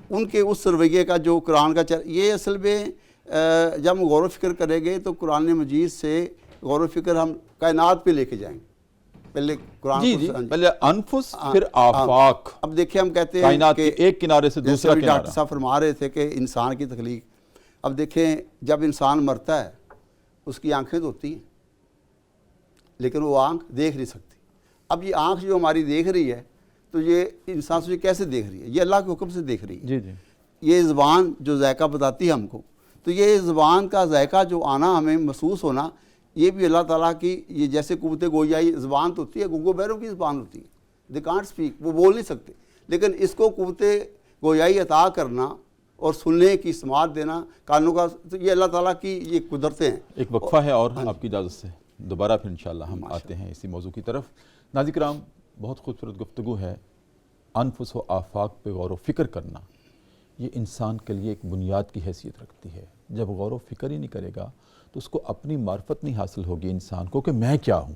ان کے اس رویے کا جو قرآن کا یہ اصل میں جب ہم غور و فکر کریں گے تو قرآن مجید سے غور و فکر ہم کائنات پہ لے کے جائیں گے. پہلے قرآن جی پہلے انفس پھر آفاق. اب دیکھیں ہم کہتے ہیں کائنات کے ایک کنارے سے دوسرا کنارہ. ڈاکٹر صاحب فرما رہے تھے کہ انسان کی تخلیق، اب دیکھیں جب انسان مرتا ہے اس کی آنکھیں تو ہوتی ہیں لیکن وہ آنکھ دیکھ نہیں سکتی. اب یہ آنکھ جو ہماری دیکھ رہی ہے تو یہ انسان سے کیسے دیکھ رہی ہے؟ یہ اللہ کے حکم سے دیکھ رہی ہے. جی جی. یہ زبان جو ذائقہ بتاتی ہے ہم کو، تو یہ زبان کا ذائقہ جو آنا ہمیں محسوس ہونا، یہ بھی اللہ تعالیٰ کی یہ جیسے قوت گویائی زبان تو ہوتی ہے، گونگو بہروں کی زبان ہوتی ہے، دے کانٹ اسپیک، وہ بول نہیں سکتے، لیکن اس کو قوت گویائی عطا کرنا اور سننے کی سماعت دینا کانوں کا، تو یہ اللہ تعالیٰ کی یہ قدرتیں ہیں. ایک وقفہ ہے اور آپ کی اجازت سے دوبارہ پھر انشاءاللہ ہم آتے ہیں اسی موضوع کی طرف. ناظرین کرام، بہت خوبصورت گفتگو ہے. انفس و آفاق پہ غور و فکر کرنا یہ انسان کے لیے ایک بنیاد کی حیثیت رکھتی ہے. جب غور و فکر ہی نہیں کرے گا تو اس کو اپنی معرفت نہیں حاصل ہوگی انسان کو کہ میں کیا ہوں.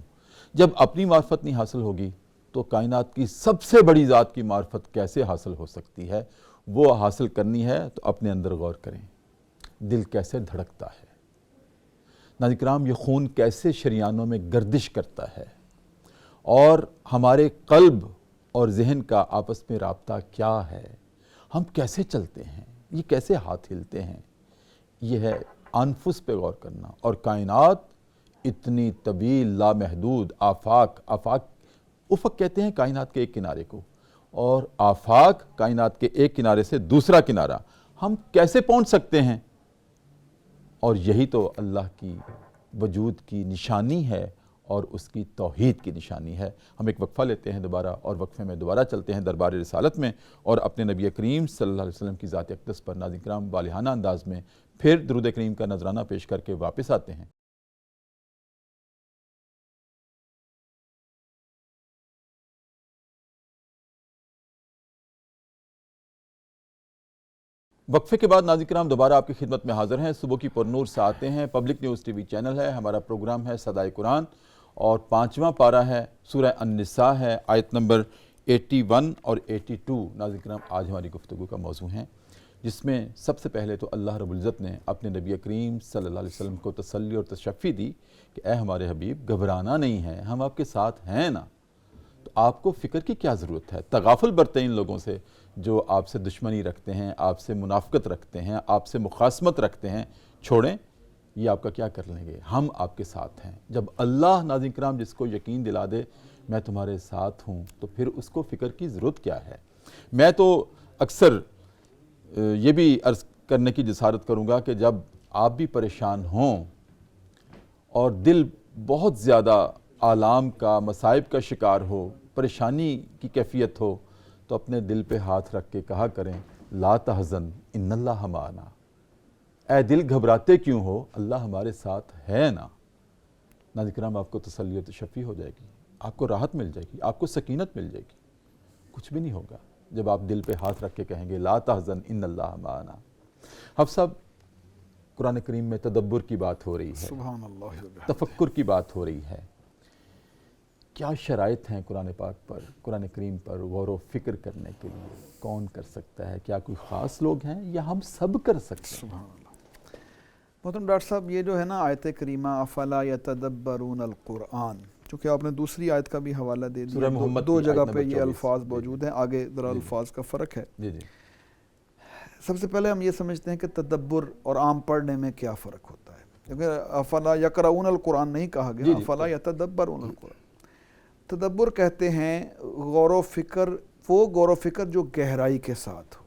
جب اپنی معرفت نہیں حاصل ہوگی تو کائنات کی سب سے بڑی ذات کی معرفت کیسے حاصل ہو سکتی ہے؟ وہ حاصل کرنی ہے تو اپنے اندر غور کریں. دل کیسے دھڑکتا ہے؟ ناظرین کرام، یہ خون کیسے شریانوں میں گردش کرتا ہے؟ اور ہمارے قلب اور ذہن کا آپس میں رابطہ کیا ہے؟ ہم کیسے چلتے ہیں؟ یہ کیسے ہاتھ ہلتے ہیں؟ یہ ہے انفس پہ غور کرنا. اور کائنات اتنی طویل، لامحدود، آفاق افق کہتے ہیں کائنات کے ایک کنارے کو، اور آفاق کائنات کے ایک کنارے سے دوسرا کنارہ ہم کیسے پہنچ سکتے ہیں؟ اور یہی تو اللہ کی وجود کی نشانی ہے اور اس کی توحید کی نشانی ہے. ہم ایک وقفہ لیتے ہیں دوبارہ، اور وقفے میں دوبارہ چلتے ہیں دربار رسالت میں، اور اپنے نبی کریم صلی اللہ علیہ وسلم کی ذات اقدس پر ناظرین کرام والہانہ انداز میں پھر درود کریم کا نذرانہ پیش کر کے واپس آتے ہیں. وقفے کے بعد ناظرین کرام دوبارہ آپ کی خدمت میں حاضر ہیں. صبح کی پرنور سے آتے ہیں. Public news T V channel ہے. ہمارا پروگرام ہے صدائے قرآن، اور 5واں پارہ ہے، سورہ النساء ہے، آیت نمبر 81 اور 82 ناظرین کرام آج ہماری گفتگو کا موضوع ہیں، جس میں سب سے پہلے تو اللہ رب العزت نے اپنے نبی کریم صلی اللہ علیہ وسلم کو تسلی اور تشفی دی کہ اے ہمارے حبیب، گھبرانا نہیں ہے، ہم آپ کے ساتھ ہیں نا. تو آپ کو فکر کی کیا ضرورت ہے؟ تغافل برتیں ان لوگوں سے جو آپ سے دشمنی رکھتے ہیں، آپ سے منافقت رکھتے ہیں، آپ سے مخاصمت رکھتے ہیں. چھوڑیں، یہ آپ کا کیا کر لیں گے؟ ہم آپ کے ساتھ ہیں. جب اللہ ناظرین کرام جس کو یقین دلا دے میں تمہارے ساتھ ہوں، تو پھر اس کو فکر کی ضرورت کیا ہے؟ میں تو اکثر یہ بھی عرض کرنے کی جسارت کروں گا کہ جب آپ بھی پریشان ہوں اور دل بہت زیادہ آلام کا، مصائب کا شکار ہو، پریشانی کی کیفیت ہو، تو اپنے دل پہ ہاتھ رکھ کے کہا کریں لا تحزن ان اللہ معنا. اے دل گھبراتے کیوں ہو، اللہ ہمارے ساتھ ہے نا. ناظرین کرام، آپ کو تسلی و تشفی ہو جائے گی، آپ کو راحت مل جائے گی، آپ کو سکینت مل جائے گی. کچھ بھی نہیں ہوگا جب آپ دل پہ ہاتھ رکھ کے کہیں گے لا تحزن ان اللہ معنا. حفظ صاحب، قرآن کریم میں تدبر کی بات ہو رہی ہے، سبحان اللہ، تفکر کی بات ہو رہی ہے. کیا شرائط ہیں قرآن پاک پر، قرآن کریم پر غور و فکر کرنے کے لیے؟ کون کر سکتا ہے؟ کیا کوئی خاص لوگ ہیں یا ہم سب کر سکتے ہیں؟ سبحان اللہ. محترم ڈاکٹر صاحب، یہ جو ہے نا آیت کریمہ افلا یتدبرون القرآن، چونکہ آپ نے دوسری آیت کا بھی حوالہ دے دیا، سورہ محمد دو کی جگہ آیت پہ نمبر یہ 24 الفاظ موجود ہیں، آگے ذرا الفاظ کا فرق ہے. جی جی. سب سے پہلے ہم یہ سمجھتے ہیں کہ تدبر اور عام پڑھنے میں کیا فرق ہوتا ہے، کیونکہ افلا یقرؤون القرآن نہیں کہا گیا، افلا یتدبرون القرآن. تدبر کہتے ہیں غور و فکر، وہ غور و فکر جو گہرائی کے ساتھ ہو.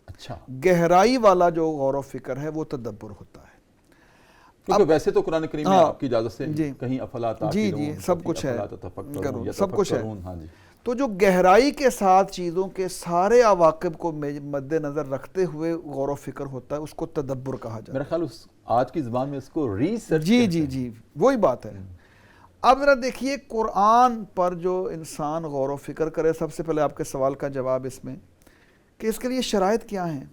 اچھا، گہرائی والا جو غور و فکر ہے وہ تدبر ہوتا ہے. کیونکہ ویسے تو قرآن کریم میں آپ کی اجازت سے کہیں افلا تعقلون، جی سب کچھ ہے، سب کچھ ہے. ہاں جی. تو جو گہرائی کے ساتھ چیزوں کے سارے عواقب کو مد نظر رکھتے ہوئے غور و فکر ہوتا ہے، اس کو تدبر کہا جاتا ہے. میرا خیال آج کی زبان میں اس کو ریسرچ. جی وہی بات ہے. اب ذرا دیکھیے قرآن پر جو انسان غور و فکر کرے، سب سے پہلے آپ کے سوال کا جواب اس میں کہ اس کے لیے شرائط کیا ہیں.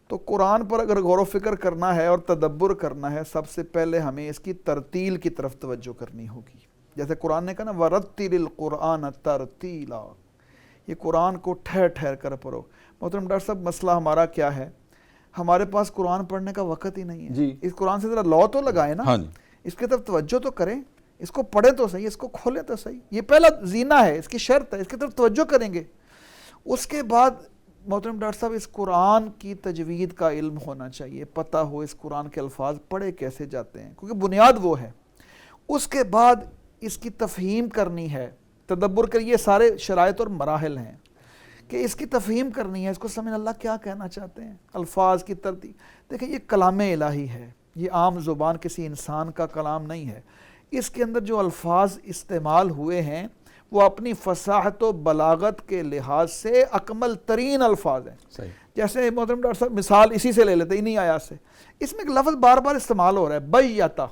تو قرآن پر اگر غور و فکر کرنا ہے اور تدبر کرنا ہے، سب سے پہلے ہمیں اس کی ترتیل کی طرف توجہ کرنی ہوگی. جیسے قرآن نے کہا نا وَرَتِّلِ الْقُرْآنَ تَرْتِيلًا، یہ قرآن کو ٹھہر ٹھہر کر پڑھو. محترم ڈاکٹر صاحب، مسئلہ ہمارا کیا ہے؟ ہمارے پاس قرآن پڑھنے کا وقت ہی نہیں ہے. جی. اس قرآن سے ذرا لو تو لگائیں نا. ہاں جی. اس کی طرف توجہ تو کریں، اس کو پڑھیں تو صحیح، اس کو کھولیں تو صحیح. یہ پہلا زینہ ہے، اس کی شرط ہے، اس کی طرف توجہ کریں گے. اس کے بعد محترم ڈاکٹر صاحب اس قرآن کی تجوید کا علم ہونا چاہیے، پتہ ہو اس قرآن کے الفاظ پڑھے کیسے جاتے ہیں، کیونکہ بنیاد وہ ہے. اس کے بعد اس کی تفہیم کرنی ہے، تدبر کر، یہ سارے شرائط اور مراحل ہیں کہ اس کی تفہیم کرنی ہے، اس کو سمجھ اللہ کیا کہنا چاہتے ہیں، الفاظ کی ترتیب. دیکھیں یہ کلام الہی ہے، یہ عام زبان کسی انسان کا کلام نہیں ہے. اس کے اندر جو الفاظ استعمال ہوئے ہیں وہ اپنی فصاحت و بلاغت کے لحاظ سے اکمل ترین الفاظ ہیں. صحیح. جیسے محترم ڈاکٹر صاحب مثال اسی سے لے لیتے ہیں، انہی آیات سے. اس میں ایک لفظ بار بار استعمال ہو رہا ہے، بیتا.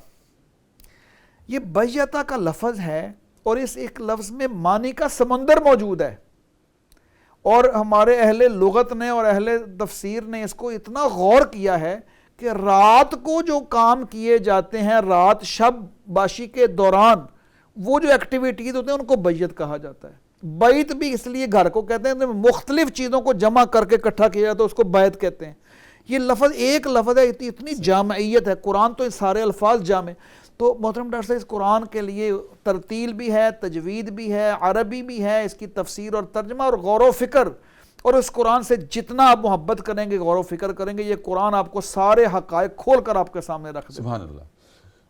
یہ بیتا کا لفظ ہے اور اس ایک لفظ میں معنی کا سمندر موجود ہے، اور ہمارے اہل لغت نے اور اہل تفسیر نے اس کو اتنا غور کیا ہے کہ رات کو جو کام کیے جاتے ہیں، رات شب باشی کے دوران وہ جو ایکٹیویٹیز ہوتے ہیں ان کو بیت کہا جاتا ہے. بیت بھی اس لیے گھر کو کہتے ہیں، مختلف چیزوں کو جمع کر کے اکٹھا کیا جاتا ہے، اس کو بیت کہتے ہیں. یہ لفظ ایک لفظ ہے، اتنی جامعیت ہے. قرآن تو سارے الفاظ جامع. تو محترم ڈاکٹر صاحب اس قرآن کے لیے ترتیل بھی ہے، تجوید بھی ہے، عربی بھی ہے، اس کی تفسیر اور ترجمہ اور غور و فکر. اور اس قرآن سے جتنا آپ محبت کریں گے، غور و فکر کریں گے، یہ قرآن آپ کو سارے حقائق کھول کر آپ کے سامنے رکھ دے. سبحان اللہ.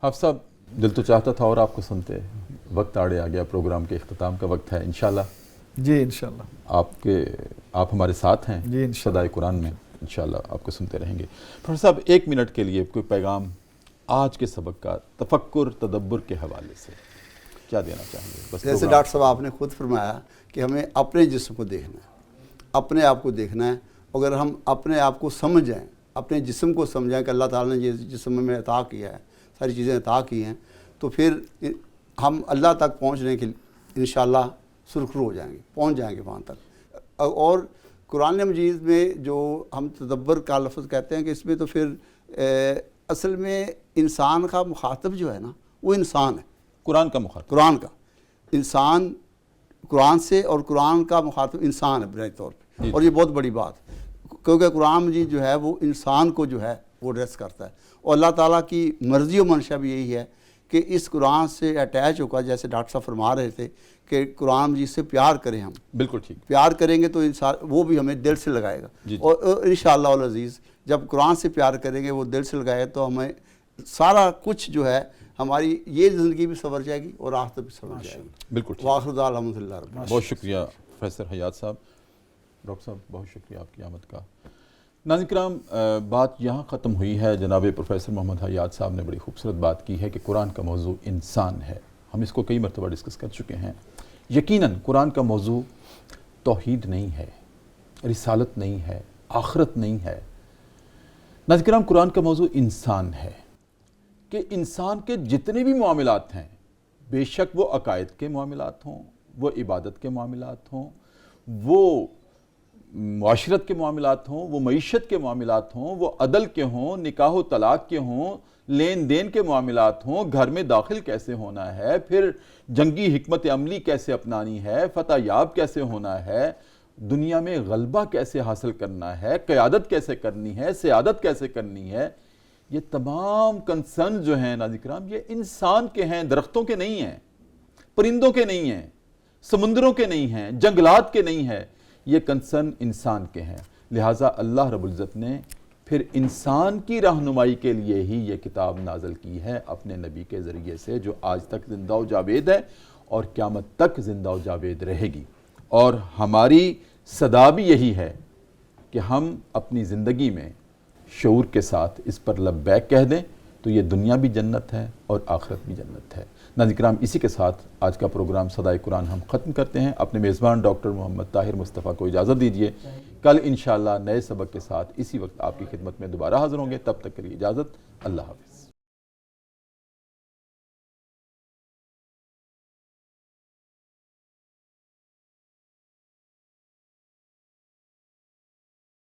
حافظ صاحب، دل تو چاہتا تھا اور آپ کو سنتے، وقت آڑے آ گیا، پروگرام کے اختتام کا وقت ہے. انشاءاللہ جی انشاءاللہ آپ ہمارے ساتھ ہیں جی انشاءاللہ. صدائے قرآن میں انشاءاللہ آپ کو سنتے رہیں گے. پروفیسر صاحب، 1 منٹ کے لیے کوئی پیغام آج کے سبق کا تفکر تدبر کے حوالے سے کیا دینا چاہیں گے؟ بس جیسے ڈاکٹر صاحب آپ نے خود فرمایا کہ ہمیں اپنے جسم کو دیکھنا ہے، اپنے آپ کو دیکھنا ہے. اگر ہم اپنے آپ کو سمجھ جائیں، اپنے جسم کو سمجھائیں کہ اللہ تعالیٰ نے یہ جسم میں عطا کیا ہے، ساری چیزیں عطا کی ہیں، تو پھر ہم اللہ تک پہنچنے کے انشاءاللہ سرخرو ہو جائیں گے، پہنچ جائیں گے وہاں تک. اور قرآن مجید میں جو ہم تدبر کا لفظ کہتے ہیں کہ اس میں تو پھر اصل میں انسان کا مخاطب جو ہے نا وہ انسان ہے. قرآن کا مخاطب، قرآن کا انسان، قرآن سے، اور قرآن کا مخاطب انسان ہے بنیادی طور پہ. اور یہ بہت بڑی بات، کیونکہ قرآن مجید جو ہے وہ انسان کو جو ہے وہ ایڈریس کرتا ہے. اور اللہ تعالیٰ کی مرضی و منشا بھی یہی ہے کہ اس قرآن سے اٹیچ ہو کر، جیسے ڈاکٹر صاحب فرما رہے تھے کہ قرآن مجید سے پیار کریں. ہم بالکل ٹھیک، پیار کریں گے تو انسان وہ بھی ہمیں دل سے لگائے گا. اور انشاءاللہ العزیز جب قرآن سے پیار کریں گے، وہ دل سے لگائے، تو ہمیں سارا کچھ جو ہے ہماری یہ زندگی بھی سنور جائے گی اور آخرت بھی سنور جائے گی. بالکل ٹھیک. واخر دعوانا الحمدللہ رب العالمین. بہت شکریہ پروفیسر حیات صاحب. ڈاکٹر صاحب بہت شکریہ آپ کی آمد کا. ناظرین کرام، بات یہاں ختم ہوئی ہے. جناب پروفیسر محمد حیات صاحب نے بڑی خوبصورت بات کی ہے کہ قرآن کا موضوع انسان ہے. ہم اس کو کئی مرتبہ ڈسکس کر چکے ہیں. یقیناً قرآن کا موضوع توحید نہیں ہے، رسالت نہیں ہے، آخرت نہیں ہے. ناظرین کرام، قرآن کا موضوع انسان ہے کہ انسان کے جتنے بھی معاملات ہیں، بے شک وہ عقائد کے معاملات ہوں، وہ عبادت کے معاملات ہوں، وہ معاشرت کے معاملات ہوں، وہ معیشت کے معاملات ہوں، وہ عدل کے ہوں، نکاح و طلاق کے ہوں، لین دین کے معاملات ہوں، گھر میں داخل کیسے ہونا ہے، پھر جنگی حکمت عملی کیسے اپنانی ہے، فتح یاب کیسے ہونا ہے، دنیا میں غلبہ کیسے حاصل کرنا ہے، قیادت کیسے کرنی ہے، سیادت کیسے کرنی ہے، یہ تمام کنسرن جو ہیں ناظرین کرام، یہ انسان کے ہیں، درختوں کے نہیں ہیں، پرندوں کے نہیں ہیں، سمندروں کے نہیں ہیں، جنگلات کے نہیں ہیں. یہ کنسرن انسان کے ہیں. لہٰذا اللہ رب العزت نے پھر انسان کی رہنمائی کے لیے ہی یہ کتاب نازل کی ہے اپنے نبی کے ذریعے سے، جو آج تک زندہ و جاوید ہے اور قیامت تک زندہ و جاوید رہے گی. اور ہماری صدا بھی یہی ہے کہ ہم اپنی زندگی میں شعور کے ساتھ اس پر لبیک کہہ دیں تو یہ دنیا بھی جنت ہے اور آخرت بھی جنت ہے. ناظرین کرام، اسی کے ساتھ آج کا پروگرام صدائے قرآن ہم ختم کرتے ہیں. اپنے میزبان ڈاکٹر محمد طاہر مصطفیٰ کو اجازت دیجیے. کل انشاءاللہ نئے سبق کے ساتھ اسی وقت آپ کی خدمت میں دوبارہ حاضر ہوں گے. تب تک کے لیے اجازت. اللہ حافظ.